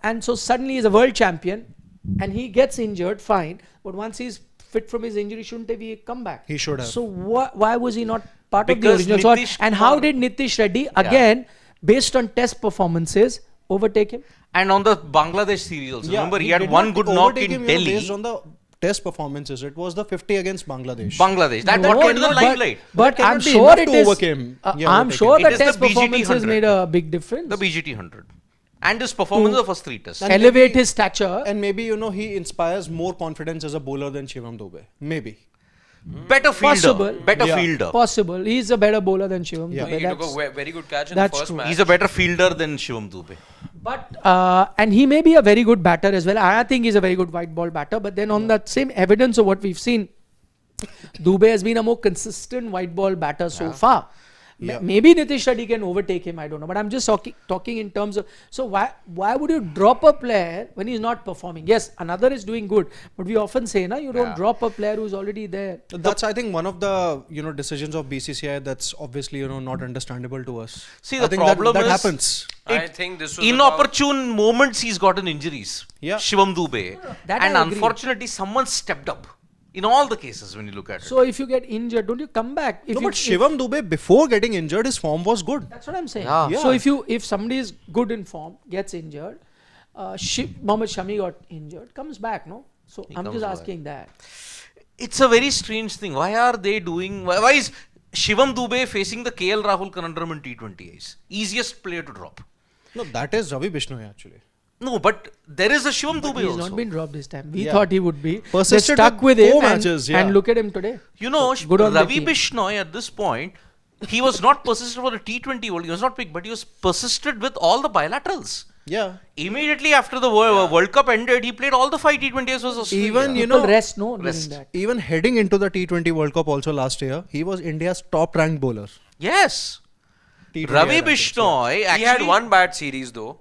And so suddenly he's a world champion and he gets injured, fine. But once he's fit from his injury, shouldn't he come back? He should have. So why was he not part of the original squad? And how did Nitish Reddy, again, based on test performances, overtake him? And on the Bangladesh series also. Remember, he had one good knock in Delhi. Based on the test performances, it was the 50 against Bangladesh. That got into the limelight. But I'm sure it is. I'm sure the test performances made a big difference. The BGT 100. And his performance in the first 3 tests. Elevate his stature. And maybe, he inspires more confidence as a bowler than Shivam Dube. Maybe. Better fielder. Fielder. Possible. He's a better bowler than Shivam Dube. He took a very good catch in the first match. He's a better fielder than Shivam Dube. But and he may be a very good batter as well. I think he's a very good white ball batter. But then on that same evidence of what we've seen, Dube has been a more consistent white ball batter so far. Maybe Nitish Reddy can overtake him. I don't know. But I'm just talking in terms of. So why would you drop a player when he's not performing? Yes, another is doing good. But we often say, you don't drop a player who's already there. That's, I think, one of the decisions of BCCI that's obviously not understandable to us. See, the problem that is happens. I think this was inopportune moments he's gotten injuries. Shivam Dube. And unfortunately, someone stepped up. In all the cases, when you look at it. So if you get injured, don't you come back? But Shivam Dube, before getting injured, his form was good. That's what I'm saying. So if somebody is good in form, gets injured, Mohammad Shami got injured, comes back, no? So I'm just asking that. It's a very strange thing. Why are they doing? Why is Shivam Dube facing the KL Rahul conundrum in T20Is. Easiest player to drop. No, that is Ravi Bishnoi actually. No, but there is a Shivam Dube He's also. not been dropped this time. We Yeah. thought he would be. They Persisted stuck with with him 4 and, matches, yeah. and look at him today. You know, Good on the Ravi team. Bishnoi at this point, he was not persisted for the T20 World. He was not picked, but he was persisted with all the bilaterals. Yeah. Immediately after the World Cup ended, he played all the 5 T20s versus Australia. Even, you People know, rest no during rest. that. even heading into the T20 World Cup also last year, he was India's top ranked bowler. Yes. T20I Ravi rankings, Bishnoi actually He had one bad series though.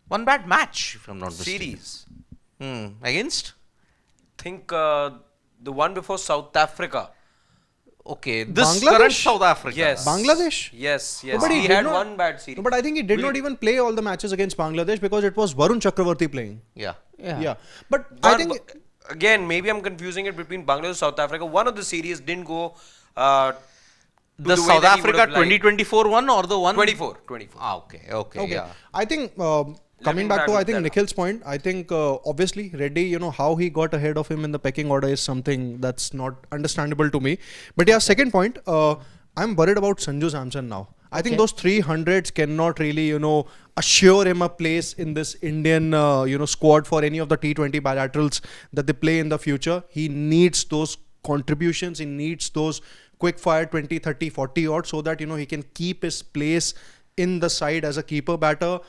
one bad match, if I'm not mistaken. Series. Against? Think the one before South Africa. Okay, this Bangladesh? current South Africa. Yes. Bangladesh? Yes. No, but he did had not- one bad series. No, but I think he did not even play all the matches against Bangladesh because it was Varun Chakravarti playing. Yeah. Yeah. But I One- think again, maybe I'm confusing it between Bangladesh and South Africa. One of the series didn't go to The the way South that he would Africa have liked. 2024 one or the one? 24. Ah, okay, okay. yeah. I think coming back Brad to look I think that up. Nikhil's point, I think obviously Reddy, you know, how he got ahead of him in the pecking order is something that's not understandable to me. But yeah, second point, I'm worried about Sanju Samson now. I think Okay. those 300s cannot really, you know, assure him a place in this Indian, squad for any of the T20 bilaterals that they play in the future. He needs those contributions. He needs those quick fire 20, 30, 40 odd so that, you know, he can keep his place in the side as a keeper batter.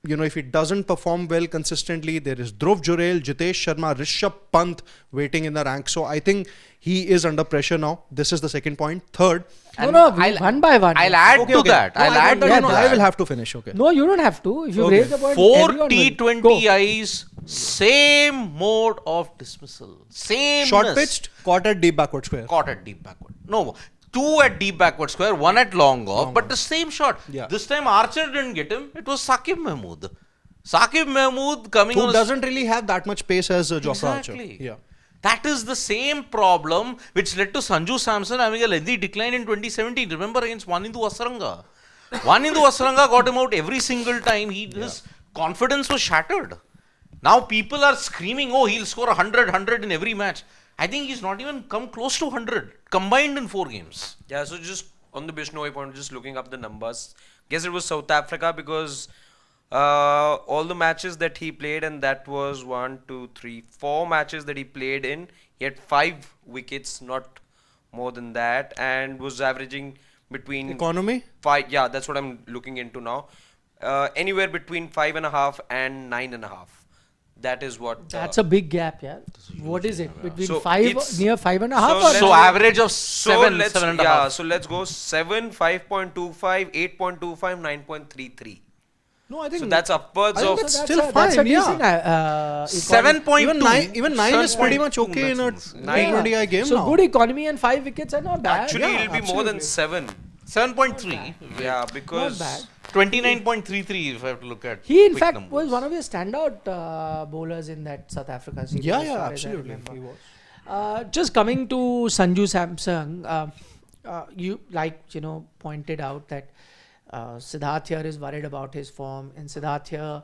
You know, if he doesn't perform well consistently, there is Dhruv Jurel, Jitesh Sharma, Rishabh Pant waiting in the ranks. So I think he is under pressure now. This is the second point. Third, No, one by one. I'll add okay, to okay. that. No, I'll I add got to that, that. I will have to finish. Okay. No, you don't have to. If you Okay. raise the point, 4 everyone will. Go. T20Is, same mode of dismissal. Same. Short pitched, caught at deep backward square. Caught at deep backward. No, 2 at deep backward square, 1 at long off, but the same shot. Yeah. This time Archer didn't get him. It was Saqib Mahmood. Saqib Mahmood coming Who on a doesn't really have that much pace as Jofra Archer. Exactly. Yeah. That is the same problem which led to Sanju Samson having a lengthy decline in 2017. Remember against Wanindu Asaranga. Wanindu Asaranga got him out every single time. His confidence was shattered. Now people are screaming, oh, he'll score 100 in every match. I think he's not even come close to 100 combined in 4 games. Yeah, so just on the Bishnoi point, just looking up the numbers. Guess it was South Africa because all the matches that he played, and that was 4 matches that he played in. He had 5 wickets, not more than that, and was averaging between Economy? 5. Yeah, that's what I'm looking into now. Anywhere between 5.5 and 9.5. That is what. That's a big gap, yeah. What is it? Between So 5, it's- near 5.5 so or let's- So average of So 7, let's 7.5. yeah. So let's go 7, 5.25, 8.25, 9.33. No, I think So that's upwards I think of. that's So still that's a fine, yeah. decent, economy. 7.2. even 9 is pretty much 7.2 okay in a nothing. T20I game So now. good economy and 5 wickets are not bad. Actually, Yeah, it'll be more than absolutely. 7. 7.3. Yeah, because. bad. 29.33 if I have to look at. He in quick fact numbers. was one of the standout bowlers in that South Africa series. Yeah, as yeah, far as I absolutely. remember. He was. Just coming to Sanju Samson, you pointed out that Siddharth here is worried about his form, and Siddharth here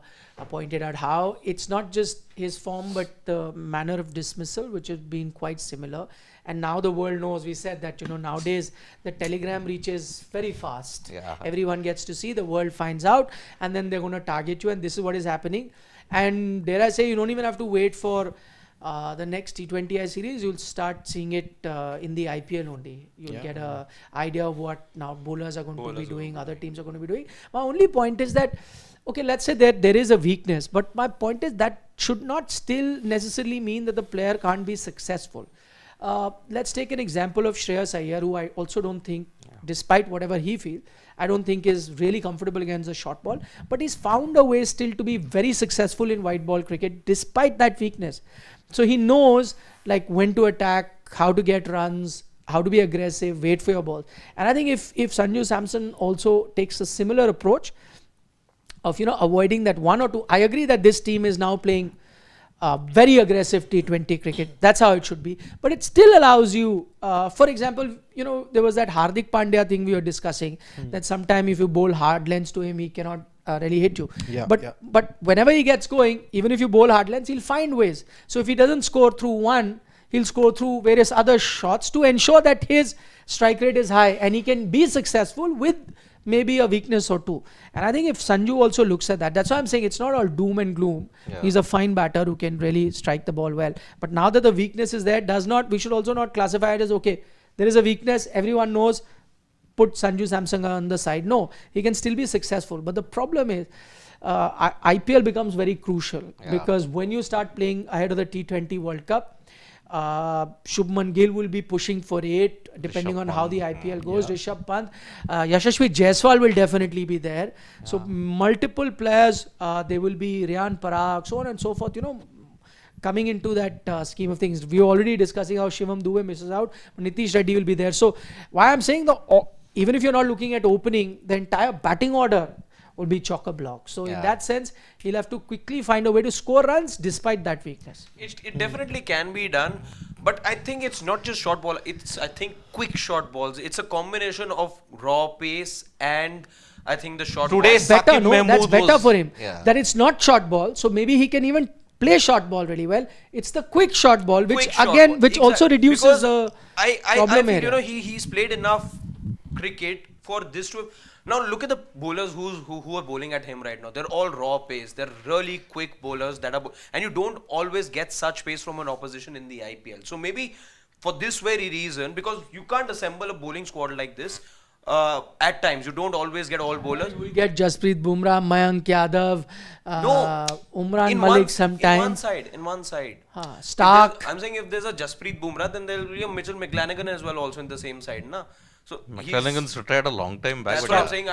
pointed out how it's not just his form but the manner of dismissal, which has been quite similar. And now the world knows. We said that nowadays the telegram reaches very fast. Yeah. Everyone gets to see, the world finds out, and then they're going to target you, and this is what is happening. And dare I say, you don't even have to wait for the next T20I series. You'll start seeing it in the IPL only. You'll get a idea of what now bowlers are going to be doing, other teams are going to be doing. My only point is that, okay, let's say that there is a weakness, but my point is that should not still necessarily mean that the player can't be successful. Let's take an example of Shreyas Iyer, who I also don't think, despite whatever he feels, I don't think is really comfortable against the short ball. But he's found a way still to be very successful in white ball cricket, despite that weakness. So he knows like when to attack, how to get runs, how to be aggressive, wait for your ball. And I think if Sanju Samson also takes a similar approach of avoiding that 1 or 2, I agree that this team is now playing very aggressive T20 cricket. That's how it should be. But it still allows you, for example, there was that Hardik Pandya thing we were discussing, that sometime if you bowl hard lengths to him, he cannot really hit you. Yeah, but whenever he gets going, even if you bowl hard lengths, he'll find ways. So if he doesn't score through 1, he'll score through various other shots to ensure that his strike rate is high and he can be successful with maybe a weakness or two. And I think if Sanju also looks at that, that's why I'm saying it's not all doom and gloom. Yeah. He's a fine batter who can really strike the ball well. But now that the weakness is there, we should also not classify it as, okay, there is a weakness, everyone knows, put Sanju Samson on the side. No, he can still be successful. But the problem is, IPL becomes very crucial because when you start playing ahead of the T20 World Cup, Shubman Gill will be pushing for 8 depending on how the IPL goes. Rishabh Pant, Yashasvi Jaiswal will definitely be there. So multiple players, they will be Ryan Parag, so on and so forth, coming into that scheme of things. We are already discussing how Shivam Dube misses out, but Nitish Reddy will be there. So why I'm saying even if you're not looking at opening, the entire batting order will be chock-a-block. So in that sense, he'll have to quickly find a way to score runs despite that weakness. It definitely can be done, but I think it's not just short ball. It's, I think, quick short balls. It's a combination of raw pace and I think the short Today's ball. Better, Saqib no, Mahmood that's better was- for him. Yeah. That it's not short ball, so maybe he can even play short ball really well. It's the quick short ball, which Quick short again, ball. which also Exactly. reduces Because the I problem feel, area. he's played enough cricket for this to. Now look at the bowlers who are bowling at him right now. They're all raw pace. They're really quick bowlers that are, and you don't always get such pace from an opposition in the IPL. So maybe for this very reason, because you can't assemble a bowling squad like this. At times, you don't always get all bowlers. we get Jasprit Bumrah, Mayank Yadav, No, Umran Malik sometimes. In one side. Stark. I'm saying if there's a Jasprit Bumrah, then there will be a Mitchell McLanagan as well, also in the same side, na. So McLanagan's retired a long time back. That's but what yeah.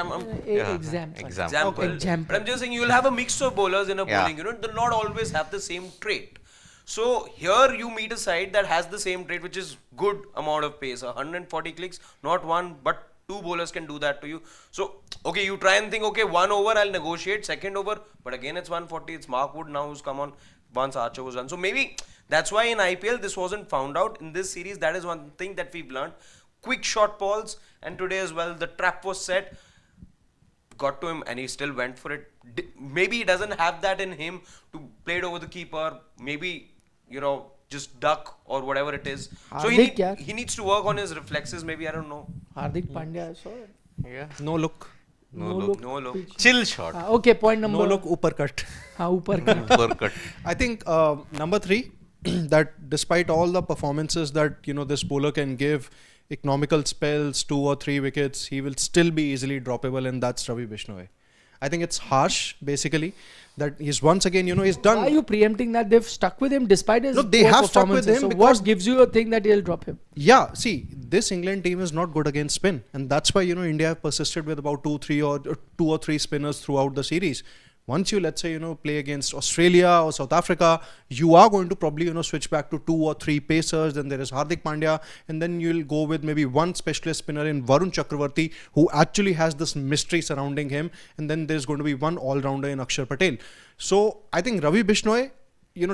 I'm saying. Example. Example. But I'm just saying you'll have a mix of bowlers in a Yeah. bowling unit. They'll not always have the same trait. So here you meet a side that has the same trait, which is good amount of pace. 140 clicks, not one, but 2 bowlers can do that to you. So, okay, you try and think, okay, 1 over, I'll negotiate, second over, but again it's 140, it's Mark Wood now who's come on once Archer was done. So maybe that's why in IPL this wasn't found out. In this series, that is one thing that we've learned. Quick short balls, and today as well, the trap was set, got to him, and he still went for it. Maybe he doesn't have that in him to play it over the keeper, maybe, just duck or whatever it is. So he needs to work on his reflexes, maybe, I don't know. Hardik Pandya, I saw it. Yeah. No look. No look. No look. Chill shot. Okay, point number. No look uppercut. Upper Uppercut. I think number 3, that despite all the performances that this bowler can give, economical spells, 2 or 3 wickets, he will still be easily droppable, and that's Ravi Bishnoi. I think it's harsh, basically, that he's once again, he's done. Why are you preempting that? They've stuck with him despite his No, they poor have stuck with performances. him So because- what gives you a thing that he'll drop him? Yeah, see, this England team is not good against spin, and that's why India have persisted with about 2 or 3 spinners throughout the series. Once you, let's say, play against Australia or South Africa, you are going to probably, switch back to 2 or 3 pacers. Then there is Hardik Pandya, and then you'll go with maybe one specialist spinner in Varun Chakravarti, who actually has this mystery surrounding him. And then there's going to be one all-rounder in Akshar Patel. So I think Ravi Bishnoi,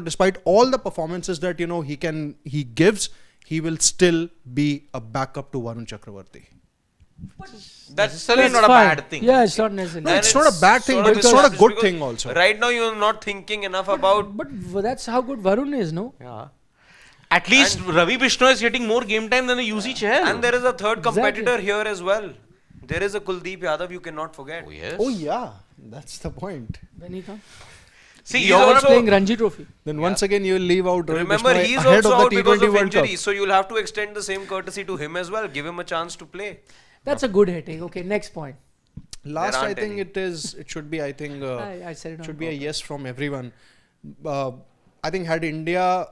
despite all the performances that, he gives, he will still be a backup to Varun Chakravarti. That's necessarily not a fine. bad thing. Yeah, it's not necessary. No, it's not a bad thing, sort but of it's not a selfish good because thing also. Right now, you're not thinking enough about. But that's how good Varun is, no? Yeah. At least Ravi Bishnoi is getting more game time than the UC Chahal. And there is a third competitor Exactly. here as well. There is a Kuldeep Yadav you cannot forget. Oh, yes. Oh yeah, that's the point. When he comes. See, He's you're also- Playing Ranji Trophy. Then once again you'll leave out Ravi Remember, Bishnoi he's ahead also of out the because T20 of World Cup. injury. So you'll have to extend the same courtesy to him as well. Give him a chance to play. That's a good hitting. Okay, next point. Last, There I aren't think any. it should be, I think, I said it on should be a purpose. yes from everyone. I think had India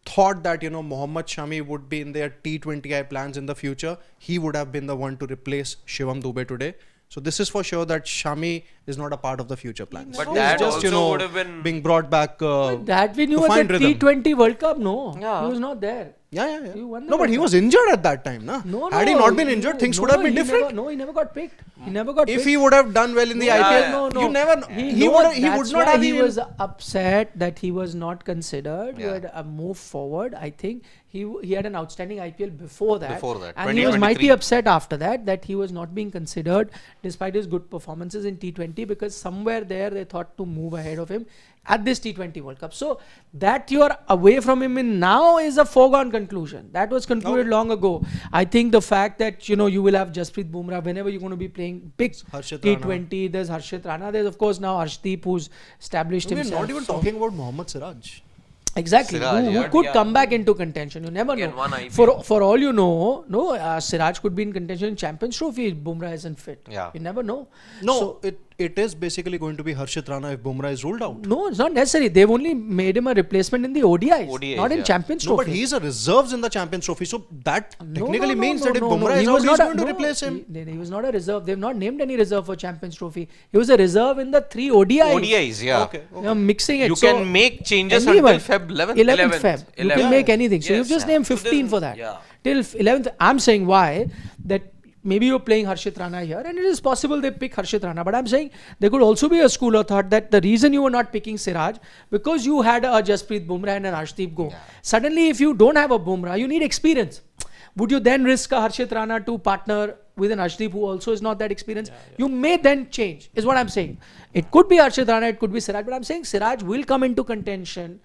thought that, Mohammad Shami would be in their T20I plans in the future, he would have been the one to replace Shivam Dube today. So this is for sure that Shami is not a part of the future plans. But He's that just, also would have been. being brought back That we knew to at find the rhythm. T20 World Cup, no. Yeah. He was not there. Yeah. He won the No, but World he Cup. was injured at that time, na? No, Had he not been injured, things would have been different. He never got picked. He never got If picked. he would have done well in the Yeah, IPL, yeah. No. you never. He No, would that's not why have he even. was upset that he was not considered. He Yeah. had moved forward. I think he had an outstanding IPL before that. Before that, And he was 2023. mighty upset after that he was not being considered despite his good performances in T20, because somewhere there they thought to move ahead of him at this T20 World Cup. So that you are away from him in now is a foregone conclusion. That was concluded long ago. I think the fact that, you know, you will have Jasprit Bumrah whenever you're going to be playing big Harshit T20. There's Harshit Rana. There's of course now Arshdeep, who's established We're himself. not even talking about Mohammad Siraj. Exactly. Siraj, who yeah. could come back into contention. You never Again, know. one IPL. For all you know, Siraj could be in contention in Champions Trophy if Bumrah isn't fit. Yeah. You never know. No, So, it is basically going to be Harshit Rana if Bumrah is ruled out. no, it's not necessary. They've only made him a replacement in the ODIs, ODIs, not in yeah. Champions No, Trophy. but he's a reserves in the Champions Trophy, so that technically means that if no. Bumrah He is was out, he's not going to replace him. He was not a reserve. They've not named any reserve for Champions Trophy. He was a reserve in the 3 ODIs. ODIs, yeah. Okay. You're mixing it. You So can make changes anyone- until Feb 11th. 11th Feb. You can 11th. make anything. So Yes. you've just named So 15 then- for that. yeah. Till 11th. I'm saying why? That maybe you're playing Harshit Rana here, and it is possible they pick Harshit Rana. But I'm saying there could also be a school of thought that the reason you were not picking Siraj, because you had a Jasprit Bumrah and an Arshdeep go. Suddenly, if you don't have a Bumrah, you need experience. Would you then risk a Harshit Rana to partner with an Arshdeep who also is not that experienced? You may then change, is what I'm saying. It could be Harshit Rana, it could be Siraj, but I'm saying Siraj will come into contention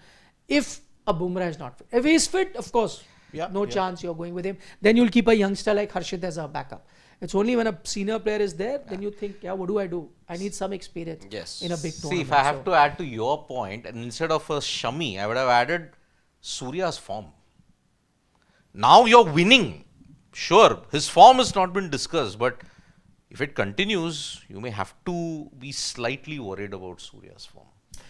if a Bumrah is not fit. If he's fit, of course, no chance you're going with him. Then you'll keep a youngster like Harshit as a backup. It's only when a senior player is there, then you think, what do I do? I need some experience Yes. in a big See, tournament. if I have to add to your point, and instead of a Shami, I would have added Surya's form. Now you're winning. Sure, his form has not been discussed, but if it continues, you may have to be slightly worried about Surya's form.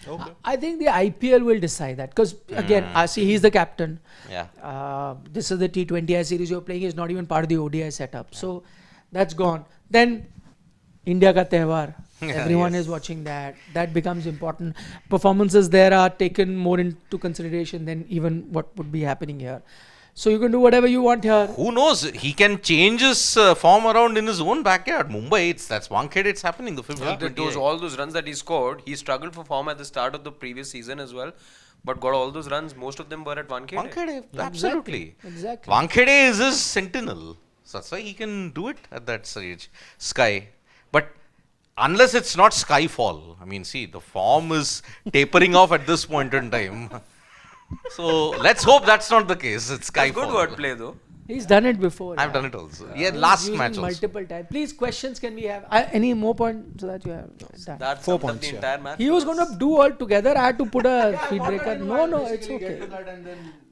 Okay. I think the IPL will decide that, because again, I see he's the captain. Yeah. This is the T20I series you're playing. Is not even part of the ODI setup. So that's gone. Then India ka Tehwar. Everyone Yes. is watching that. That becomes important. Performances there are taken more into consideration than even what would be happening here. So you can do whatever you want here. Who knows? He can change his form around in his own backyard. Mumbai, that's Wankhede, it's happening. The 50 All those runs that he scored, he struggled for form at the start of the previous season as well, but got all those runs. Most of them were at Wankhede. Wankhede, absolutely. Exactly. Wankhede is his sentinel. So that's why he can do it at that stage. Sky. But unless it's not Skyfall. I mean, see, the form is tapering off at this point in time. So let's hope that's not the case. It's That's Skyfall. good wordplay though. He's done it before. I've yeah. done it also. Yeah, He's last used match it also. multiple times. Please, questions can we have? Any more points so that you have done? That 4 summed up points, the yeah. entire match. He was going to do all together. I had to put a speed breaker. No, it's okay.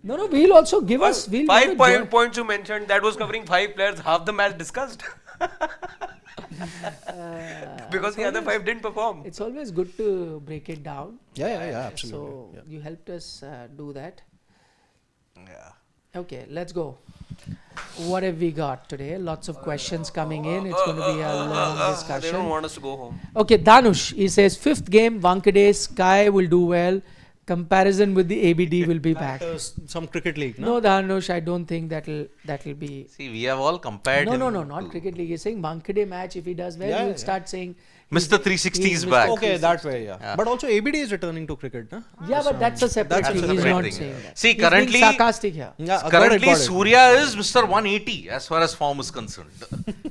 No, we'll also give us. We'll Five wanna join- points you mentioned, that was covering 5 players, half the match discussed. Because the other 5 didn't perform. It's always good to break it down. Yeah, absolutely. So you helped us do that. Yeah. Okay, let's go. What have we got today? Lots of questions coming in. It's going to be a long They don't discussion. want us to go home. Okay, Danush, he says 5th game, Wankhede, Sky will do well. Comparison with the ABD will be back. Some cricket league, no? No, Danush, I don't think that'll be. See, we have all compared him No, to not cricket league. He's saying Wankhede match. If he does well, Yeah, we'll yeah. start saying Mr. 360 is back. Okay, that way, yeah. Yeah. But also ABD is returning to cricket, no? Yeah, but that's a separate That's a thing. He's separate not thing. saying that. See, He's being currently- sarcastic here. Yeah, got Currently, it. Surya is Mr. 180 as far as form is concerned.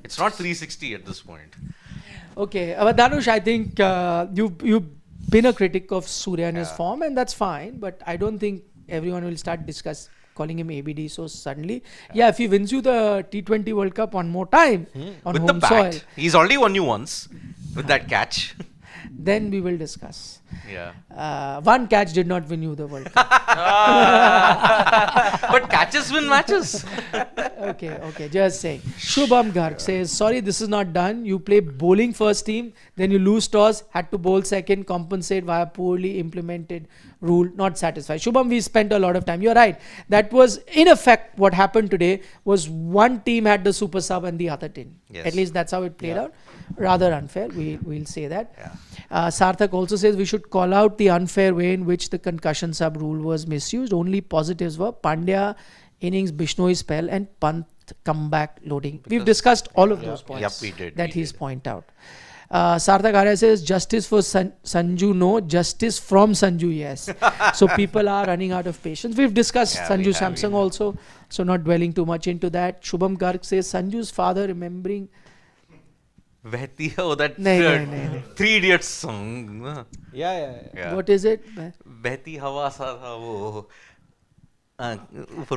It's not 360 at this point. Okay, but Danush, I think you've been a critic of Surya and his form, and that's fine. But I don't think everyone will start calling him ABD so suddenly. Yeah, if he wins you the T20 World Cup one more time on With the home bat. soil, He's already won you once with that catch. then we will discuss. Yeah. One catch did not win you the World Cup. But catches win matches. Okay, just saying. Shubham Garg says, sorry, this is not done. You play bowling first team, then you lose toss, had to bowl second, compensate via poorly implemented rule, not satisfied. Shubham, we spent a lot of time. You're right. That was, in effect, what happened today was one team had the super sub and the other didn't. Yes. At least that's how it played out. Rather unfair. We'll say that. Yeah. Sarthak also says we should call out the unfair way in which the concussion sub rule was misused. Only positives were Pandya innings, Bishnoi spell, and Pant comeback loading. We've discussed all of those points Yep, we did. that we he's did. point out. Sarthak Arya says, justice for Sanju, no. Justice from Sanju, yes. So people are running out of patience. We've discussed Sanju Samsung also, so not dwelling too much into that. Shubham Garg says, Sanju's father remembering... Behti hai, oh, that nahi. Three Idiots song. Yeah. What is it? Behti hawa sa tha wo.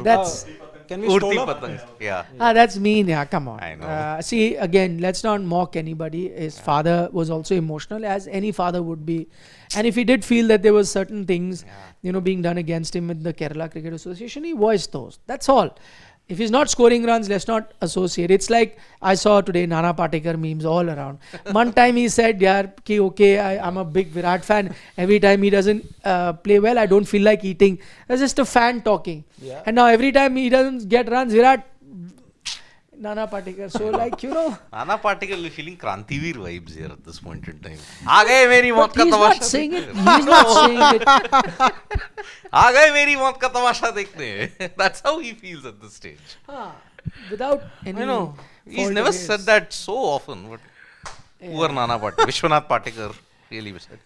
That's... Can we Urti scroll up? patang. Yeah. that's mean. Yeah, come on. I know. See, again, let's not mock anybody. His father was also emotional, as any father would be. And if he did feel that there was certain things, being done against him with the Kerala Cricket Association, he voiced those. That's all. If he's not scoring runs, let's not associate. It's like I saw today Nana Patekar memes all around. One time he said, I'm a big Virat fan. Every time he doesn't play well, I don't feel like eating. That's just a fan talking. Yeah. And now every time he doesn't get runs, Virat, Nana Patekar. So Nana Patekar is feeling Krantivir vibes here at this point in time. Aa gaye meri maut ka he's tamasha. not saying it. He's not saying it. Aa gaye meri maut ka tamasha dekhne. That's how he feels at this stage. Without any... I know. He's fault never against- said that so often. But poor Nana Patekar. Vishwanath Patekar really said.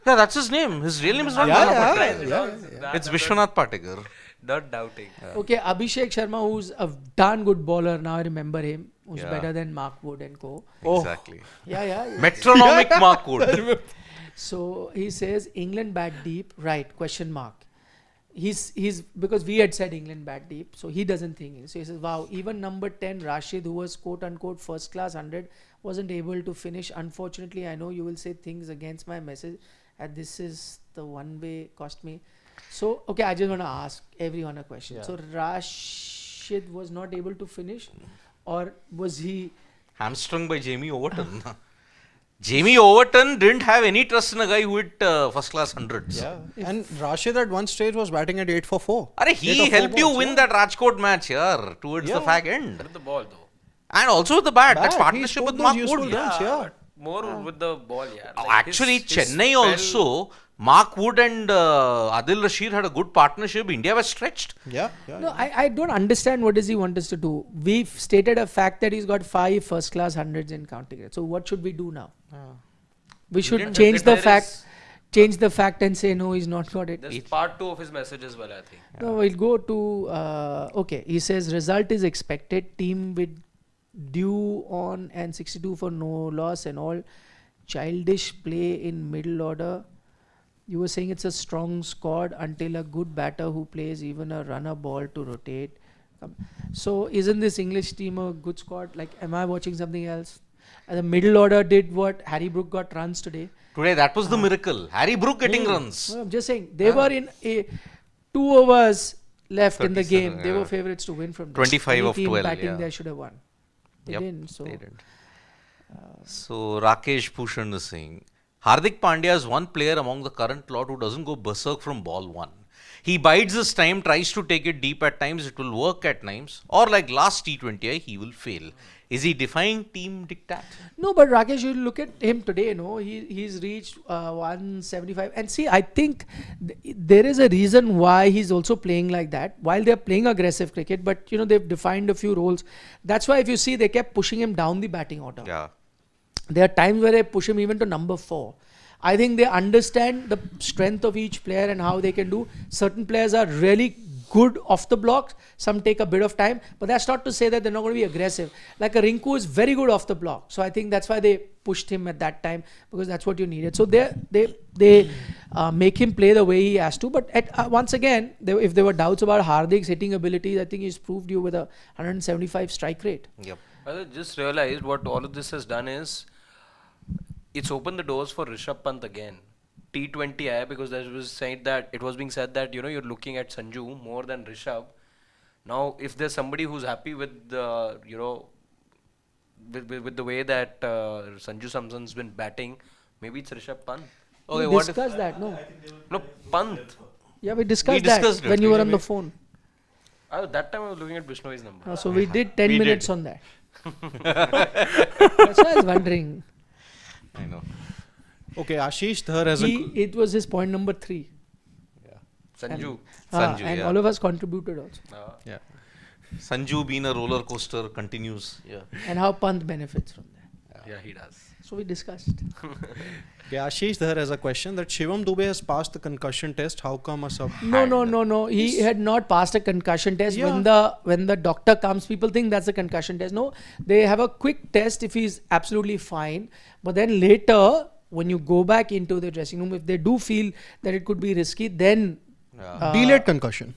Yeah, that's his name. His real name is not Nana Patekar. It's Vishwanath Patekar. Not doubting. Okay, Abhishek Sharma, who's a darn good bowler, now I remember him, who's Yeah. better than Mark Wood and co. Exactly. Yeah. Metronomic Mark Wood. So he says England bat deep, right? Question mark. He's because we had said England bat deep, so he doesn't think it. So he says, wow, even number 10 Rashid, who was quote unquote first class 100, wasn't able to finish. Unfortunately, I know you will say things against my message, and this is the one way cost me. So okay, I just want to ask everyone a question. So Rashid was not able to finish, or was he? Hamstrung by Jamie Overton. Jamie Overton didn't have any trust in a guy who hit first class hundreds. Yeah. And Rashid at one stage was batting at 8 for 4. He helped you win that Rajkot match here towards the fag end. With the ball though. And also with the bat. That's He partnership scored with those Mark useful Wood. runs, yeah. But more with the ball, yeah. Actually, Chennai also, Mark Wood and Adil Rashid had a good partnership. India was stretched. Yeah. No, I don't understand what does he want us to do. We've stated a fact that he's got 5 first class hundreds in counting it. So what should we do now? We should didn't- change the there fact. is- Change the fact and say no, he's not got it. There's part 2 of his message as well, I think. No, we'll go to okay. He says result is expected. Team with due on and 62 for no loss and all. Childish play in middle order. You were saying it's a strong squad until a good batter who plays even a runner ball to rotate. So isn't this English team a good squad? Like, am I watching something else? The middle order did what? Harry Brook got runs today. Today, that was the miracle. Harry Brook getting runs. No, I'm just saying they were in a 2 overs left in the 37, game. They were favorites to win from 25 Any of team 12, batting yeah. there should have won. They Yep, didn't. So they didn't. So Rakesh Bhushan is saying, Hardik Pandya is one player among the current lot who doesn't go berserk from ball 1. He bides his time, tries to take it deep at times, it will work at times. Or like last T20I, he will fail. Is he defying team diktat? no, but Rakesh, you look at him today. No, he's reached 175. And see, I think there is a reason why he's also playing like that. While they're playing aggressive cricket, but they've defined a few roles. That's why if you see, they kept pushing him down the batting order. Yeah. There are times where they push him even to number 4. I think they understand the strength of each player and how they can do. Certain players are really good off the blocks. Some take a bit of time, but that's not to say that they're not going to be aggressive. Like a Rinku is very good off the block. So I think that's why they pushed him at that time, because that's what you needed. So they make him play the way he has to. But once again, if there were doubts about Hardik's hitting abilities, I think he's proved you with a 175 strike rate. Yep. I just realized what all of this has done is it's opened the doors for Rishabh Pant again. T20I, because it was being said that you're looking at Sanju more than Rishabh. Now, if there's somebody who's happy with the with the way that Sanju Samson's been batting, maybe it's Rishabh Pant. Okay, we what if discussed that, no? No, Pant. Yeah, we discussed discussed that it. when you were on the phone. That time I was looking at Bishnoi's number. So we did 10 We minutes did. on that. That's why I was wondering. I know. Okay, Ashish Dhar has It was his point number 3. Sanju. Sanju, and yeah. all of us contributed also. yeah. Sanju being a roller coaster continues. Yeah. And how Pant benefits from that. Yeah, he does. So we discussed. Yeah, Ashish there has a question that Shivam Dube has passed the concussion test. How come a sub? No. He had not passed a concussion test. Yeah. When the doctor comes, people think that's a concussion test. No, they have a quick test if he's absolutely fine. But then later, when you go back into the dressing room, if they do feel that it could be risky, then Delayed concussion.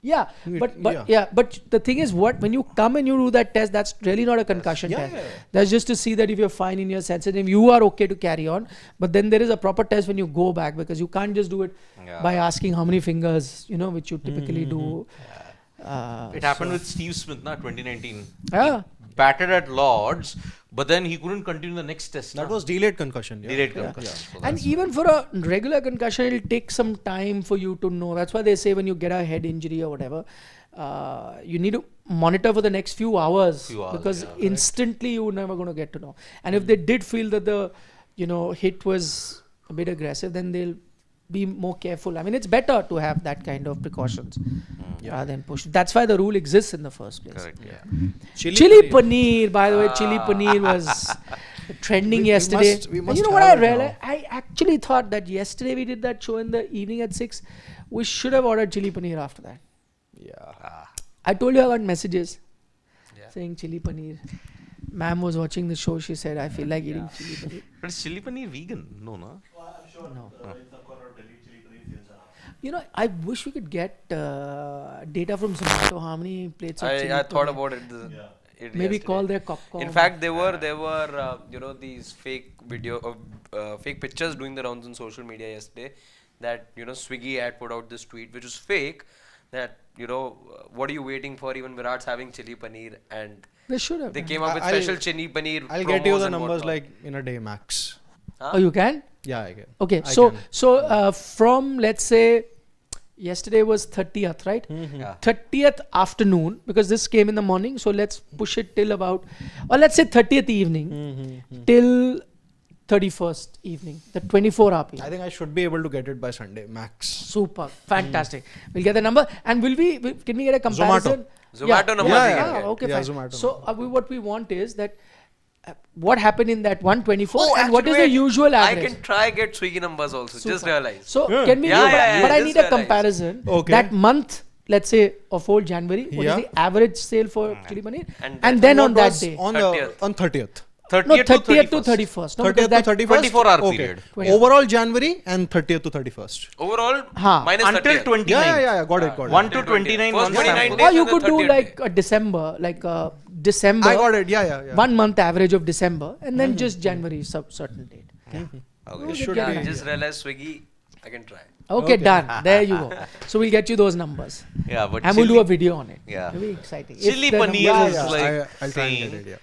yeah. But the thing is, when you come and you do that test, that's really not a concussion test. That's just to see that if you're fine in your senses, if you are okay to carry on. But then there is a proper test when you go back, because you can't just do it by asking how many fingers, which you typically do. It happened with Steve Smith, 2019. Yeah. He batted at Lords, but then he couldn't continue the next test. That was delayed concussion. Yeah. delayed concussion. So And that's even for a regular concussion, it'll take some time for you to know. That's why they say when you get a head injury or whatever, you need to monitor for the next few hours, because instantly you're never going to get to know. And if they did feel that the hit was a bit aggressive, then they'll be more careful. I mean, it's better to have that kind of precautions rather than push. That's why the rule exists in the first place. correct. Yeah. Chili paneer, by the way, chili paneer was trending yesterday. we And must you know what I have it now. realized? I actually thought that yesterday we did that show in the evening at 6. We should have ordered chili paneer after that. Yeah. I told you I got messages saying chili paneer. Ma'am was watching the show. She said, I feel like eating chili paneer. But is chili paneer vegan? No. No. I wish we could get data from Zomato. How many plates of chili I thought paneer. about it. Maybe yesterday. call their Copcom. In fact, there were these fake fake pictures doing the rounds on social media yesterday. That Swiggy had put out this tweet, which was fake. That what are you waiting for? Even Virat's having chili paneer, and They should have. they done. came up with I'll- special chili paneer. I'll get you promos the and numbers whatnot. like in a day max. Oh, you can? Yeah, I can. Okay, I so can. from, let's say, yesterday was 30th, right? Yeah. 30th afternoon, because this came in the morning, so let's push it till about, or let's say 30th evening till 31st evening, the 24-hour period. I think I should be able to get it by Sunday max. Super, fantastic. We'll get the number, and can we get a comparison? Zomato numbers Yeah, we yeah. can get. Okay, Yeah, fine. Zomato So what we want is that what happened in that 124 Oh, and what actually, is the wait. usual average? I can try get Swiggy numbers also. Just Super. realize. So Yeah. can we? Yeah, do, yeah, but I just need a realized. comparison. Okay. That month, let's say of whole January, what is Yeah. the average sale for chili paneer? And And that- then What on that was day, on 30th. on 30th. 30th, no, 30th to 31st. 31st. No, 30th because to that 31st. 24-hour Okay. period. 20. Overall January and 30th to 31st. Overall, Ha. minus Until 30th. 29th. Yeah. Got it. 1 to 29, First one 29 sample. days. Or you and the could do 30th like day. a December, I got it. Yeah. 1 month average of December, and then just January certain date. Okay. We should get I an idea. just realized Swiggy, I can try. Okay, done. There you go. So we'll get you those numbers, Yeah, but and we'll do a video on it. Yeah. It'll be exciting. Chili If the paneer numbers- is Yeah, like I'll try and saying get it. Yeah.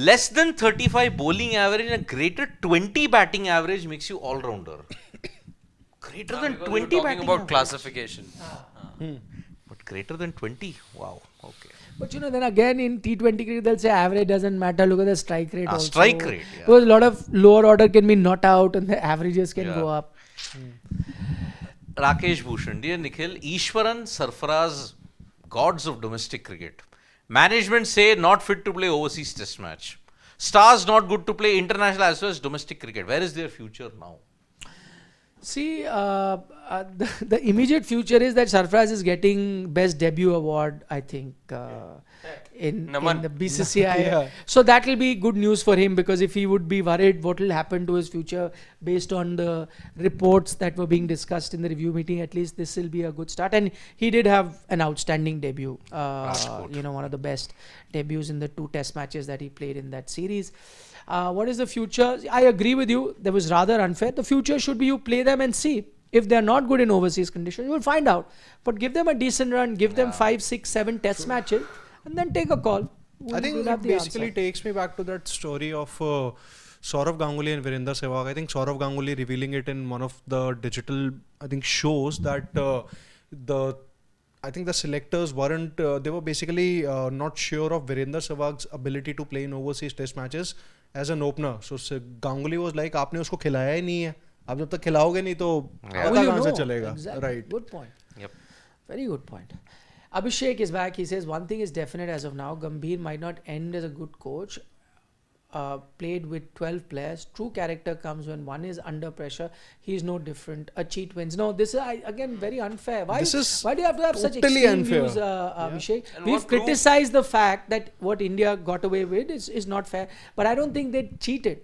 less than 35 bowling average and a greater 20 batting average makes you all rounder. Greater than Because 20 we're talking batting about average. classification. But greater than 20? Wow. Okay. But then again in T20 cricket they'll say average doesn't matter. Look at the strike rate. Also. Strike rate, yeah. Because a lot of lower order can be not out and the averages can Yeah. go up. Rakesh Bhushan, dear Nikhil, Ishwaran, Sarfaraz, gods of domestic cricket. Management say not fit to play overseas test match. Stars not good to play international as well as domestic cricket. Where is their future now? See, the immediate future is that Sarfaraz is getting best debut award, I think, in Naman. the BCCI. Yeah. So that will be good news for him, because if he would be worried what will happen to his future based on the reports that were being discussed in the review meeting, at least this will be a good start. And he did have an outstanding debut. One of the best debuts in the 2 test matches that he played in that series. What is the future? I agree with you. That was rather unfair. The future should be you play them and see. If they're not good in overseas conditions, you will find out. But give them a decent run, give them 5, 6, 7 test matches, and then take a call. I think We'll it have the basically answer. takes me back to that story of Saurav Ganguly and Virender Sehwag. I think Saurav Ganguly revealing it in one of the digital, shows that I think the selectors weren't, they were basically not sure of Virender Sehwag's ability to play in overseas test matches as an opener. So Ganguly was like, आपने उसको खिलाया ही नहीं है. आप जब तक खिलाओगे नहीं तो How पता will you कहाँ से know? चलेगा. Exactly. Right. Good point. Yep. Very good point. Abhishek is back. He says one thing is definite as of now. Gambhir might not end as a good coach. played with 12 players. True character comes when one is under pressure. He's no different. A cheat wins. No, this is again very unfair. Why do you have to have such totally extreme unfair. views, Abhishek? And We've what proof- criticized the fact that what India got away with is not fair. But I don't think they cheated.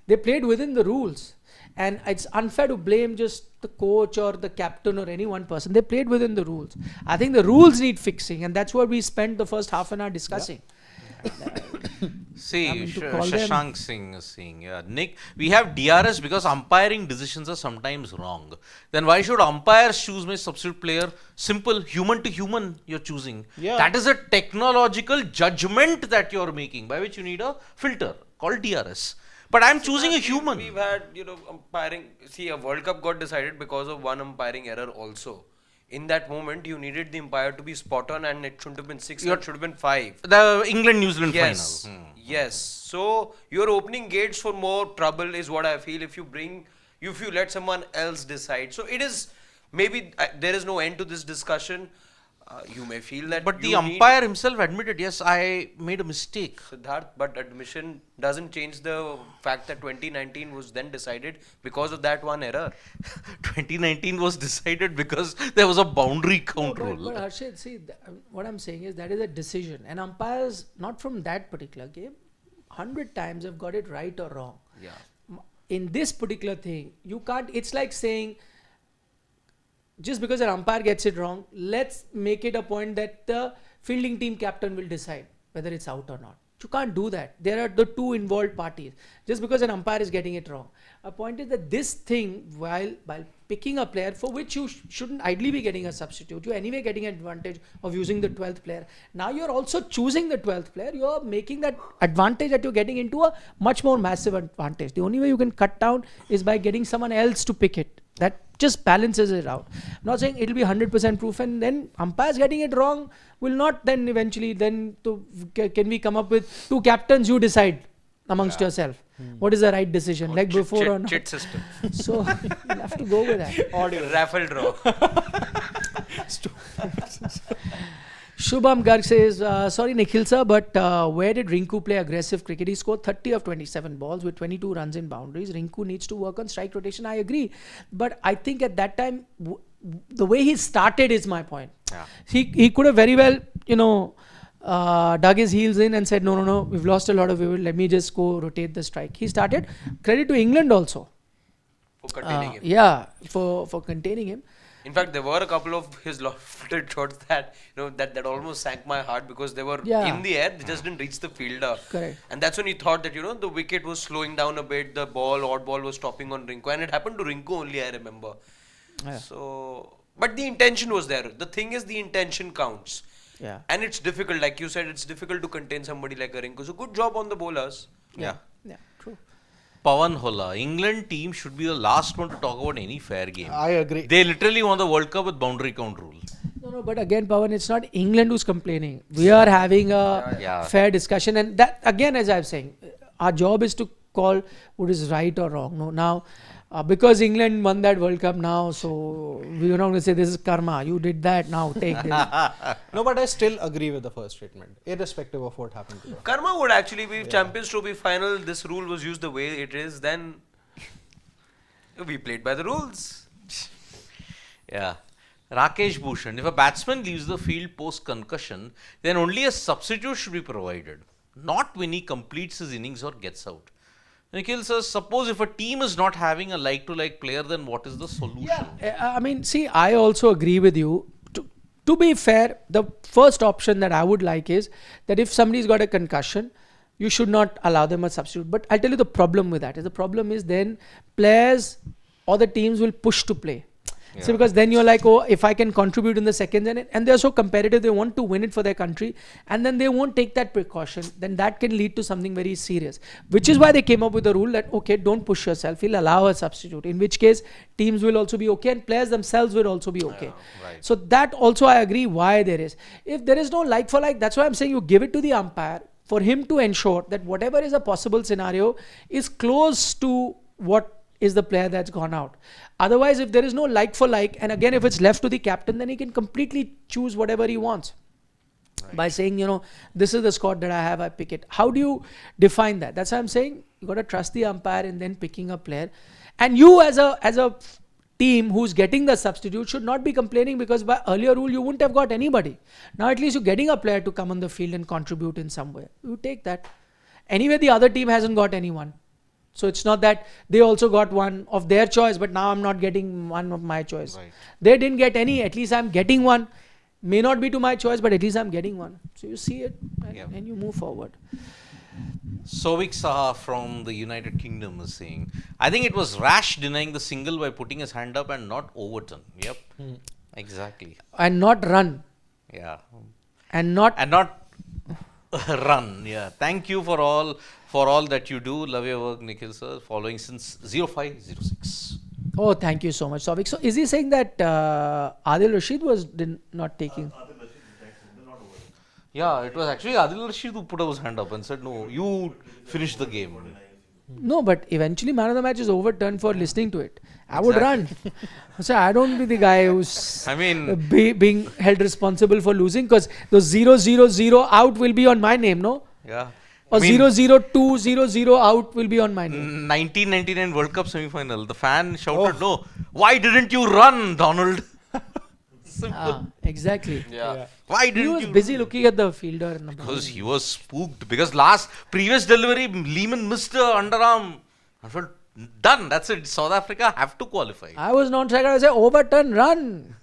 They played within the rules. And it's unfair to blame just the coach or the captain or any one person. They played within the rules. I think the rules need fixing, and that's what we spent the first half an hour discussing. See, Having to call them. Shashank Singh is saying, Nick, we have DRS because umpiring decisions are sometimes wrong. Then why should umpires choose my substitute player? Simple, human to human, you're choosing. Yeah. That is a technological judgment that you're making, by which you need a filter called DRS. But I'm choosing a human. We've had, umpiring. See, a World Cup got decided because of one umpiring error also. In that moment, you needed the umpire to be spot on, and it shouldn't have been 6, it should have been 5. The England-New Zealand Yes. final. Yes. So, you're opening gates for more trouble is what I feel if you let someone else decide. So, it is, maybe there is no end to this discussion. You may feel that. But the you need- umpire himself admitted, yes, I made a mistake. Siddharth, but admission doesn't change the fact that 2019 was then decided because of that one error. 2019 was decided because there was a boundary count But rule. Harshit, see, what I'm saying is that is a decision. And umpires, not from that particular game, 100 times have got it right or wrong. Yeah. In this particular thing, you can't, it's like saying, just because an umpire gets it wrong, let's make it a point that the fielding team captain will decide whether it's out or not. You can't do that. There are the two involved parties. Just because an umpire is getting it wrong. A point is that this thing, while picking a player for which you shouldn't ideally be getting a substitute, you're anyway getting an advantage of using the 12th player. Now you're also choosing the 12th player. You're making that advantage that you're getting into a much more massive advantage. The only way you can cut down is by getting someone else to pick it. That just balances it out. I'm not saying it'll be 100% proof, and then umpires getting it wrong will not then eventually can we come up with two captains, you decide amongst yourself what is the right decision, like before or not. Chit system. So you'll have to go with that. Raffle draw. Shubham Garg says, sorry Nikhil sir, but where did Rinku play aggressive cricket? He scored 30 of 27 balls with 22 runs in boundaries. Rinku needs to work on strike rotation. I agree. But I think at that time, the way he started is my point. Yeah. He could have very well, dug his heels in and said, no, we've lost a lot of vivid. Let me just go rotate the strike. He started. Credit to England also. For containing him. Yeah, for containing him. In fact, there were a couple of his lofted shots that that almost sank my heart because they were in the air, they just didn't reach the fielder. Correct. And that's when he thought that the wicket was slowing down a bit, the odd ball was stopping on Rinku, and it happened to Rinku only, I remember. Yeah. So, but the intention was there. The thing is, the intention counts. Yeah. And it's difficult, like you said, it's difficult to contain somebody like a Rinku. So good job on the bowlers. Yeah. Yeah, true. Pawan Hola, England team should be the last one to talk about any fair game. I agree. They literally won the World Cup with boundary count rule. No, but again, Pawan, it's not England who's complaining. We are having a fair discussion, and that again, as I'm saying, our job is to call what is right or wrong. No, now because England won that World Cup now, so we're not going to say this is karma. You did that, now take this. No, but I still agree with the first statement, irrespective of what happened to them. Karma would actually be Champions Trophy final. This rule was used the way it is. Then we played by the rules. Yeah. Rakesh Bhushan, if a batsman leaves the field post concussion, then only a substitute should be provided, not when he completes his innings or gets out. Nikhil says, suppose if a team is not having a like-to-like player, then what is the solution? I mean, see, I also agree with you. To be fair, the first option that I would like is that if somebody's got a concussion, you should not allow them a substitute. But I'll tell you the problem with that. The problem is then players or the teams will push to play. Yeah. So because then you're like, oh, if I can contribute in the seconds, and they're so competitive, they want to win it for their country, and then they won't take that precaution, then that can lead to something very serious. Which is why they came up with the rule that, okay, don't push yourself, we'll allow a substitute, in which case teams will also be okay and players themselves will also be okay. Right. So that also I agree why there is. If there is no like for like, that's why I'm saying you give it to the umpire for him to ensure that whatever is a possible scenario is close to what is the player that's gone out. Otherwise, if there is no like for like, and again, if it's left to the captain, then he can completely choose whatever he wants. by saying, this is the squad that I have, I pick it. How do you define that? That's why I'm saying you got to trust the umpire in then picking a player. And you as a team who's getting the substitute should not be complaining, because by earlier rule you wouldn't have got anybody. Now at least you're getting a player to come on the field and contribute in some way. You take that. Anyway, the other team hasn't got anyone. So it's not that they also got one of their choice, but now I'm not getting one of my choice. Right. They didn't get any, at least I'm getting one. May not be to my choice, but at least I'm getting one. So you see it and you move forward. Sovik Saha from the United Kingdom is saying, I think it was rash denying the single by putting his hand up and not overturn. Yep, exactly. And not run. Yeah. And not run. Yeah. Thank you for all that you do. Love your work, Nikhil sir. Following since 0506. Oh, thank you so much, Sovik. So is he saying that Adil Rashid was not taking? Yeah, it was actually Adil Rashid who put his hand up and said, no, you finish the game. No, but eventually man of the match is overturned for listening to it. I would run. So I don't be the guy who's being held responsible for losing, because those 0-0-0 out will be on my name, no? Yeah. Or 0-0-2, 0-0 out will be on my name. 1999 World Cup semi-final. The fan shouted, no, why didn't you run, Donald? Exactly. Yeah. Why didn't He was busy looking at the fielder. Because he was spooked. Because previous delivery, Lehman missed the underarm. I felt done. That's it. South Africa have to qualify. I was non-striker. I said, overturn, run.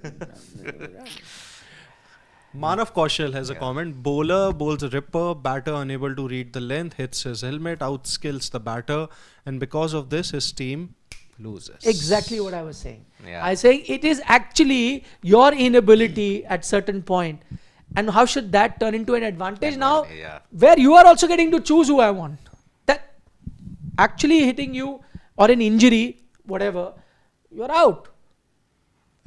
Manav Kaushal has a comment. Bowler bowls a ripper, batter unable to read the length, hits his helmet, outskills the batter, and because of this his team loses. Exactly what I was saying. Yeah. I was saying it is actually your inability at certain point. And how should that turn into an advantage now? Yeah. Where you are also getting to choose who I want. That actually hitting you or an injury, whatever, you're out.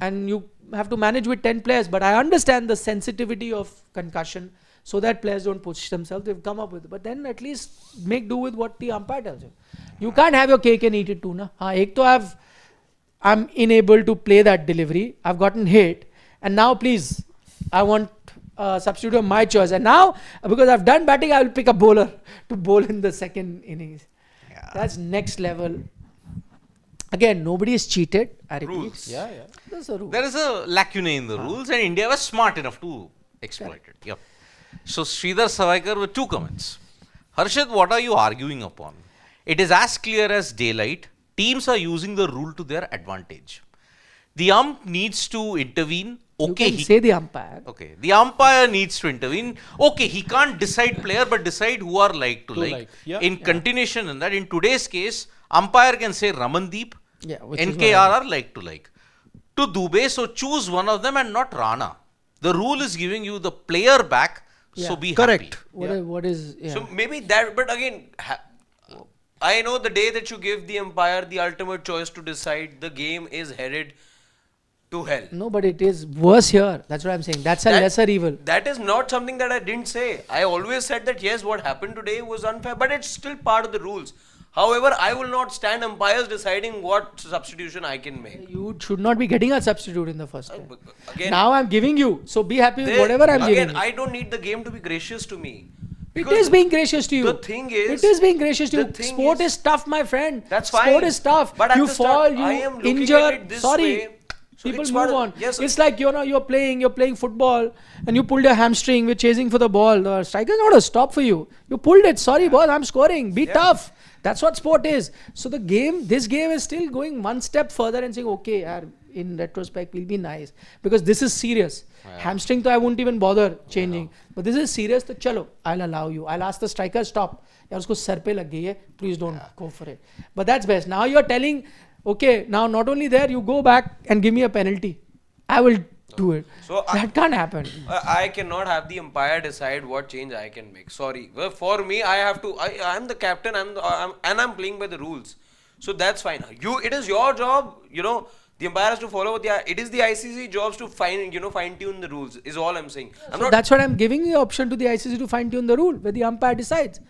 And you have to manage with 10 players. But I understand the sensitivity of concussion, so that players don't push themselves. They've come up with it. But then at least make do with what the umpire tells you. You can't have your cake and eat it too. Na? I'm unable to play that delivery. I've gotten hit. And now please, I want a substitute of my choice. And now, because I've done batting, I will pick a bowler to bowl in the second innings. Yeah. That's next level. Again, nobody is cheated. I repeat. Rules. Yeah. That's a rule. There is a lacuna in the rules, and India was smart enough to exploit it. Yep. So Sridhar Savaikar with 2 comments. Harshit, what are you arguing upon? It is as clear as daylight. Teams are using the rule to their advantage. The ump needs to intervene. Okay, you can say the umpire. Okay, the umpire needs to intervene. Okay, he can't decide player, but decide who are like to like. Yeah. In continuation in that, in today's case, umpire can say Ramandeep, Which is NKR are like to like. To Dube, so choose one of them and not Rana. The rule is giving you the player back, so be Correct. happy. What is... Yeah. So maybe that, but again, I know the day that you give the umpire the ultimate choice to decide, the game is headed to hell. No, but it is worse here. That's what I'm saying. That's a lesser evil. That is not something that I didn't say. I always said that yes, what happened today was unfair, but it's still part of the rules. However, I will not stand umpires deciding what substitution I can make. You should not be getting a substitute in the first place. Again, Now I'm giving you. So be happy with whatever I'm giving you. I don't need the game to be gracious to me. It is being gracious to you. The thing is... It is being gracious to the you. thing Sport is- is tough, my friend. That's fine. Sport is tough. But at you the fall, start, you I am looking injure. at it this Sorry. way. So People it's move part of- on. yes. It's like you're playing football and you pulled your hamstring with chasing for the ball. The striker's not a stop for you. You pulled it. Sorry, boss, I'm scoring. Be tough. That's what sport is. So this game is still going one step further and saying, okay, in retrospect, we'll be nice. Because this is serious. Hamstring, I won't even bother changing. But this is serious, so chalo, I'll allow you. I'll ask the striker, stop. Yaar, usko sar pe lag gayi hai. Please don't go for it. But that's best. Now you're telling, okay, now not only there, you go back and give me a penalty. I will do it. So that can't happen. I cannot have the umpire decide what change I can make. Sorry. Well, for me, I have to. I'm the captain. I'm playing by the rules. So that's fine. It is your job. The umpire has to follow. It is the ICC jobs to fine tune the rules. Is all I'm saying. That's what I'm giving the option to the ICC to fine tune the rule, where the umpire decides.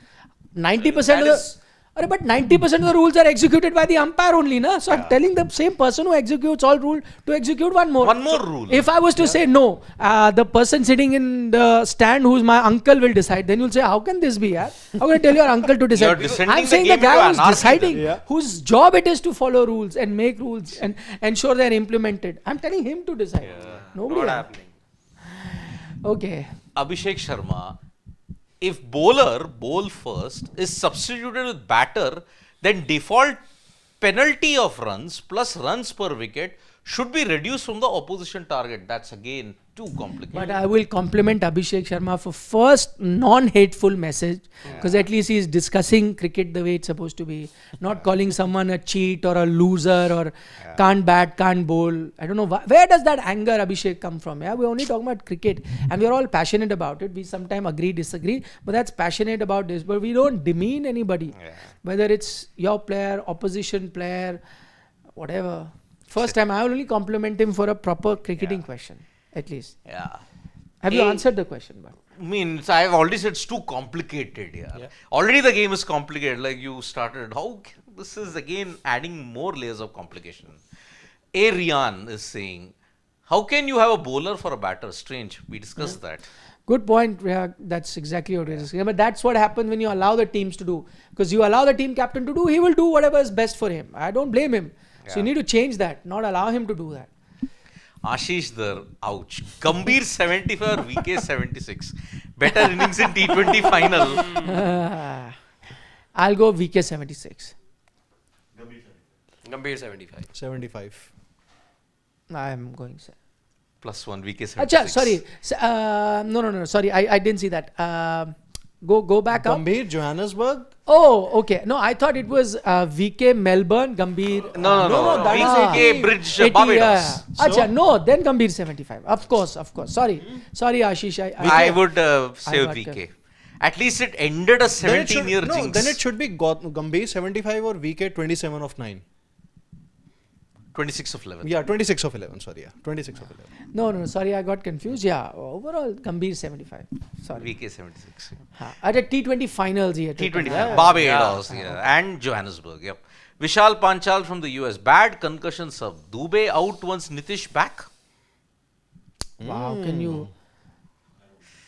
90% of the But 90% of the rules are executed by the umpire only, na? So I'm telling the same person who executes all rule to execute one more. One more rule. If I was to say no, the person sitting in the stand who's my uncle will decide, then you'll say, how can this be? Yeah? How can I tell your uncle to decide? You're descending I'm the saying the game guy into who's anarchy deciding, whose job it is to follow rules and make rules and ensure they're implemented. I'm telling him to decide. Nobody Not else. happening. Okay. Abhishek Sharma, if bowler bowl first is substituted with batter, then default penalty of runs plus runs per wicket should be reduced from the opposition target. That's again too complicated. But I will compliment Abhishek Sharma for first non-hateful message, because at least he is discussing cricket the way it's supposed to be, not calling someone a cheat or a loser or can't bat, can't bowl. I don't know where does that anger, Abhishek, come from? Yeah, we're only talking about cricket and we're all passionate about it. We sometimes agree, disagree, but that's passionate about this. But we don't demean anybody, whether it's your player, opposition player, whatever. First time I will only compliment him for a proper cricketing question. At least. Yeah. Have you answered the question? But I mean, I've already said it's too complicated. Yeah. Already the game is complicated. Like you started. This is again adding more layers of complication. A. Rian is saying, how can you have a bowler for a batter? Strange. We discussed that. good point. Yeah, that's exactly what it is. But that's what happens when you allow the teams to do. Because you allow the team captain to do, he will do whatever is best for him. I don't blame him. So you need to change that, not allow him to do that. Ashish Dar, ouch. Gambhir 75 or VK 76. Better innings in T20 final. I'll go VK 76. Gambhir 75. 75. I'm going. +1 VK 76. Achha, sorry. No. Sorry, I didn't see that. Go back up. Gambhir, Johannesburg. Oh, okay. No, I thought it was VK Melbourne, Gambhir. No. that is VK Bridge 80, Barbados. Achha, no, then Gambhir 75. Of course. Sorry, Ashish. I would say got VK. At least it ended a 17-year jinx. Then it should be Gambhir 75 or VK 27 of 9. 26 of 11. Yeah, 26 of 11. Sorry, yeah. 26 of 11. No, sorry, I got confused. Yeah, overall, Gambhir 75. Sorry. VK 76. At a T20 finals here. T20 Barbados, and Johannesburg. Yep. Vishal Panchal from the US. Bad concussion sub. Dube out once Nitish back. Wow,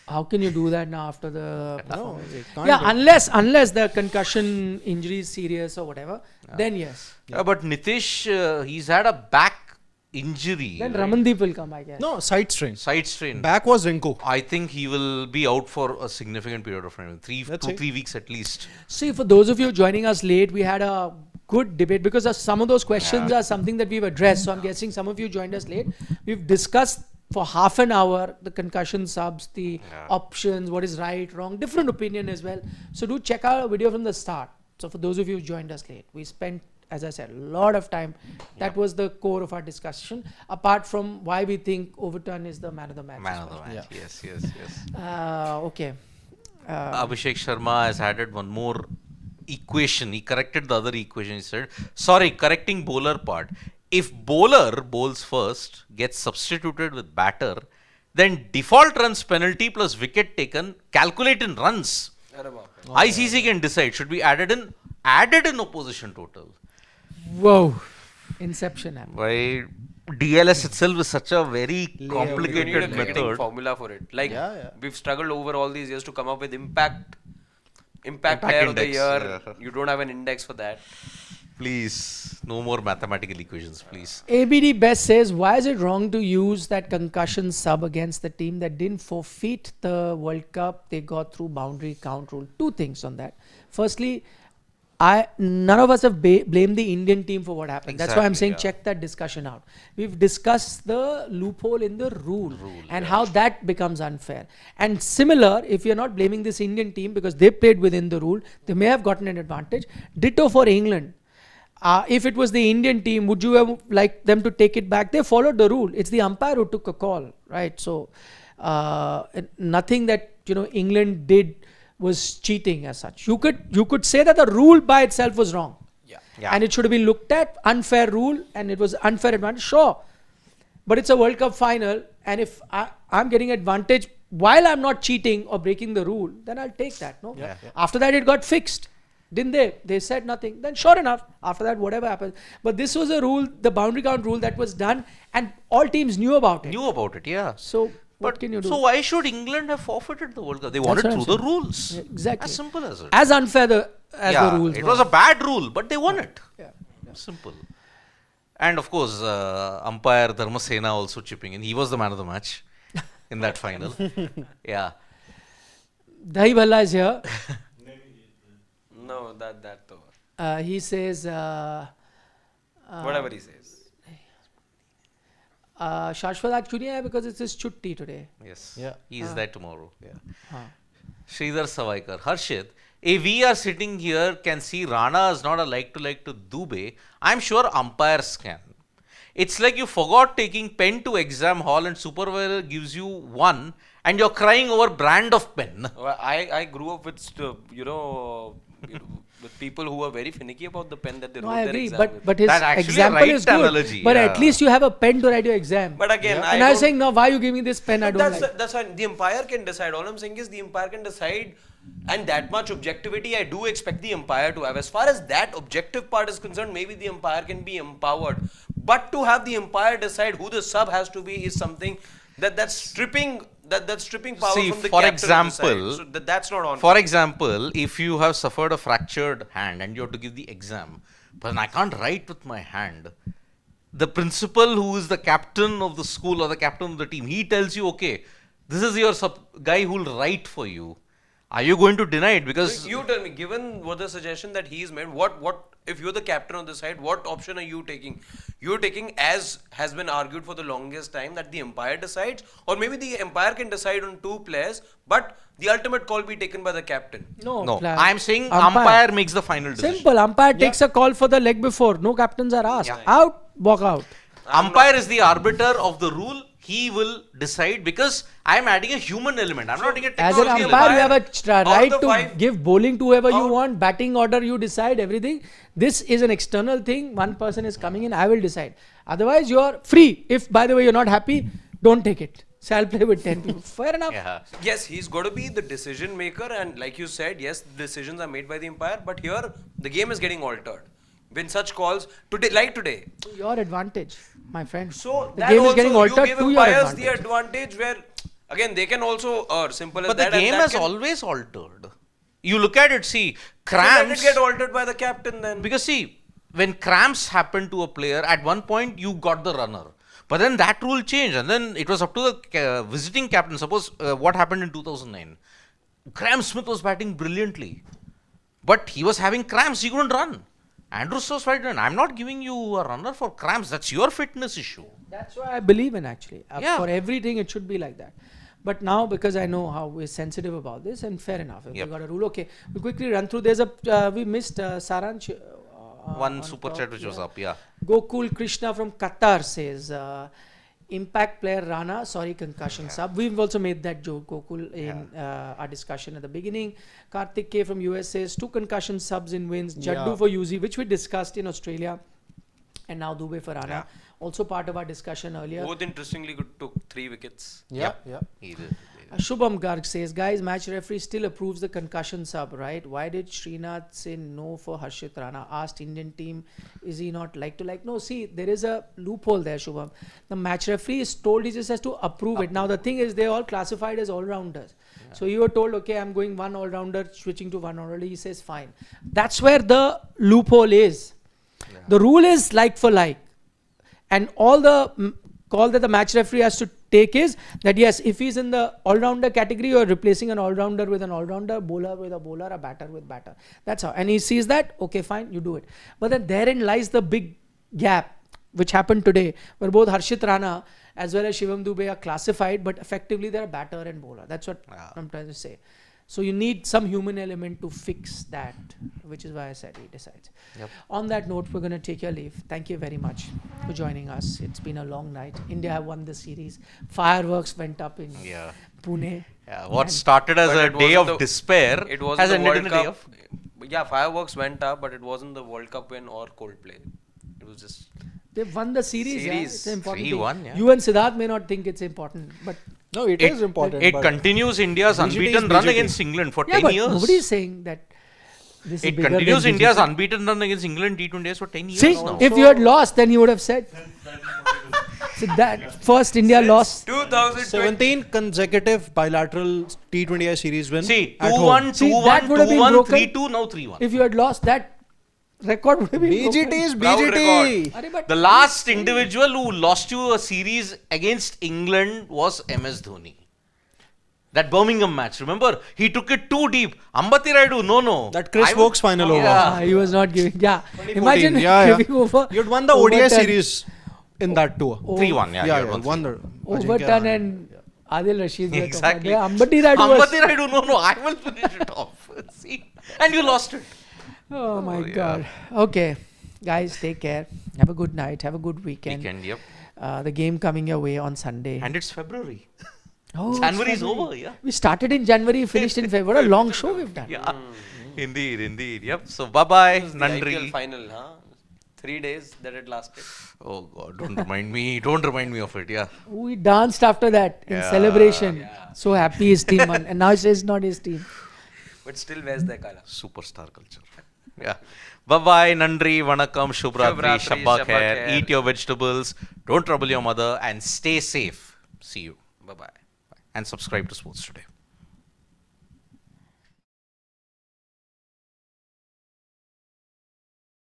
how can you do that now after the performance? it can't Yeah, be. unless the concussion injury is serious or whatever, then yes. But Nitish, he's had a back injury. Then Ramandeep will come, I guess. No, side strain. Side strain. Back was Rinko. I think he will be out for a significant period of time. 3 weeks at least. See, for those of you joining us late, we had a good debate because some of those questions are something that we've addressed. So I'm guessing some of you joined us late. We've discussed for half an hour the concussion subs, the options, what is right, wrong, different opinion as well. So do check out our video from the start. So for those of you who joined us late, we spent, as I said, a lot of time. That was the core of our discussion, apart from why we think Overton is the man of the match. Man of the match. Yes. Okay. Abhishek Sharma has added one more equation. He corrected the other equation. He said, sorry, correcting bowler part. If bowler bowls first, gets substituted with batter, then default runs penalty plus wicket taken, calculate in runs. ICC can decide should be added in opposition total. Whoa. Inception happened. Why DLS itself is such a very You need a complicated cricketing method. formula for it. Like Yeah. we've struggled over all these years to come up with impact player of the index, year. You don't have an index for that. Please, no more mathematical equations, please. ABD Best says, why is it wrong to use that concussion sub against the team that didn't forfeit the World Cup? They got through boundary count rule. Two things on that. Firstly, none of us have blamed the Indian team for what happened. That's why I'm saying check that discussion out. We've discussed the loophole in the rule and how that becomes unfair. And similar, if you're not blaming this Indian team because they played within the rule, they may have gotten an advantage. Ditto for England. If it was the Indian team, would you have liked them to take it back? They followed the rule. It's the umpire who took a call, right? So nothing that England did was cheating as such. You could say that the rule by itself was wrong, and it should have been looked at unfair rule, and it was unfair advantage. Sure, but it's a World Cup final, and if I'm getting advantage while I'm not cheating or breaking the rule, then I'll take that. No, after that it got fixed. Didn't they? They said nothing. Then sure enough, after that, whatever happened. But this was a rule, the boundary count rule that was done, and all teams knew about it. Knew about it, yeah. So what can you do? So why should England have forfeited the World Cup? They won it what I'm through the saying. rules. Yeah, exactly. As simple as it. As unfair as the rules it were. was a bad rule, but they won it. Yeah. Simple. And of course, umpire Dharmasena also chipping in. He was the man of the match in that final. Yeah. Dahi Bhalla is here. No, that though. He says, Whatever he says. Shashwat aaj kyun nahi aaya because it's his chutti today. Yes. Yeah. He is there tomorrow. Yeah. हाँ. Sridhar Savaikar. Harshit, if we are sitting here, can see Rana is not a like to Dube. I'm sure umpires can. It's like you forgot taking pen to exam hall and supervisor gives you one and you're crying over brand of pen. Well, I grew up with with people who were very finicky about the pen that they No, wrote I their agree, exam with. but his That's actually a example right is good. analogy, But yeah. at least you have a pen to write your exam. But again, And I was saying, no, why are you giving me this pen? I don't like. That's fine. The umpire can decide. All I'm saying is the umpire can decide, and that much objectivity I do expect the umpire to have. As far as that objective part is concerned, maybe the umpire can be empowered. But to have the umpire decide who the sub has to be is something that's stripping power See, from the for captain example, of the side. So that's not on. For example, if you have suffered a fractured hand and you have to give the exam, but I can't write with my hand, the principal who is the captain of the school or the captain of the team, he tells you, okay, this is your guy who will write for you. Are you going to deny it? Because You tell me, given what the suggestion that he's made, what if you're the captain on the side, what option are you taking? You're taking, as has been argued for the longest time, that the umpire decides, or maybe the umpire can decide on two players, but the ultimate call be taken by the captain. no, plan. I'm saying umpire makes the final decision. Simple. Umpire takes a call for the leg before. No captains are asked. Yeah. Out, walk out. Umpire is the arbiter of the rule. He will decide because I'm adding a human element. I'm not adding a As an technology umpire, you element. have a right the to five- give bowling to whoever you Out- want, batting order, you decide everything. This is an external thing. One person is coming in, I will decide. Otherwise, you're free. If, by the way, you're not happy, don't take it. So I'll play with 10 people. Fair enough. Yeah. Yes, he's got to be the decision maker, and like you said, yes, decisions are made by the umpire, but here the game is getting altered. When such calls today, like today, To your advantage, my friend. so the that game also is getting you altered give to your umpires advantage. the advantage where again they can also err. Simple as But that. the and game that has can- always altered. You look at it, see, So let cramps. it get altered by the captain then. Because see, when cramps happen to a player, at one point you got the runner. But then that rule changed, and then it was up to the visiting captain. Suppose what happened in 2009. Graham Smith was batting brilliantly, but he was having cramps. He couldn't run. Andrew was fighting. I'm not giving you a runner for cramps. That's your fitness issue. That's why I believe in actually. Yeah. For everything, it should be like that. But now, because I know how we're sensitive about this, and fair enough. If Yep. we got a rule, okay. We'll quickly run through. There's we missed Saransh. One on super top, chat which was up, yeah. Gokul Krishna from Qatar says, impact player Rana, sorry, concussion sub. We've also made that joke, Gokul, in our discussion at the beginning. Karthik K from US says, 2 concussion subs in wins. Jaddu Yeah. for UZ, which we discussed in Australia. And now Dube for Rana. Yeah. Also part of our discussion earlier. Both interestingly took 3 wickets. Yeah. He did. Shubham Garg says, guys, match referee still approves the concussion sub, right? Why did Srinath say no for Harshit Rana? Asked Indian team, is he not like to like? No, see, there is a loophole there, Shubham. The match referee is told he just has to approve it. Now, the thing is, they're all classified as all-rounders. So you were told, okay, I'm going one all-rounder, switching to one all-rounder. He says, fine. That's where the loophole is. The rule is like for like. And all the call that the match referee has to take is that yes, if he's in the all-rounder category, you're replacing an all-rounder with an all-rounder, bowler with a bowler, a batter with batter. That's how. And he sees that, okay, fine, you do it. But then therein lies the big gap, which happened today, where both Harshit Rana as well as Shivam Dube are classified, but effectively they're a batter and bowler. That's what I'm trying to say. So you need some human element to fix that, which is why I said he decides. Yep. On that note, we're going to take your leave. Thank you very much for joining us. It's been a long night. India have won the series. Fireworks went up in Yeah. Pune. Yeah. What started as But a it day wasn't of the- despair It wasn't has the ended in World a day Cup. of. Yeah, fireworks went up, but it wasn't the World Cup win or Coldplay. It was just. They've won the series. Yeah, Series. it's an important 3-1, thing. yeah. You and Siddharth may not think it's important, but No, it is important. It but continues India's BGT is unbeaten run BGT. against England for yeah, 10 but years. nobody is saying that. This is It bigger continues than India's BJP. unbeaten run against England T20Is for 10 years See, now. if you had lost, then he would have said. So that first India lost. 2020. 17 consecutive bilateral T20I series wins. See, at 2-1, home. See, 2-1, that would have been 2-1, broken. 3-2, now 3-1. If you had lost, that record would have been BGT broken. is Proud BGT. Arey, but The last individual who lost you a series against England was MS Dhoni. That Birmingham match, remember? He took it too deep. Ambati Raidu, no. That Chris Woakes final over. Ah, he was not giving. Yeah, 2014, imagine yeah. giving over. You'd won the ODI Overton. series in that tour. 3-1, yeah. yeah, you won won the Overton Ajinkya. and Adil Rashid. were Exactly. top. Ambati Raidu was. Ambati Raidu, no, I will finish it off. See? And you lost it. Oh my yeah. God. Okay, guys, take care. Have a good night. Have a good weekend. Yep. The game coming your way on Sunday. And it's February. Oh, it's January is February. over, yeah. We started in January, finished in February. What a long show we've done. Yeah. Indeed. Yep. So, bye-bye, The IPL Nandri. final, huh? 3 days that it lasted. Oh, God, don't remind me. Don't remind me of it, yeah. We danced after that in Yeah, celebration. So happy his team won. And now it's not his team. But still wears the color. Superstar culture. Yeah. Bye-bye, Nandri, Vanakkam, Shubhratri, Shubhratri, Shabba Shabba Khair. Khair. Eat your vegetables. Don't trouble your mother. And stay safe. See you. Bye-bye. And subscribe to Sports Today.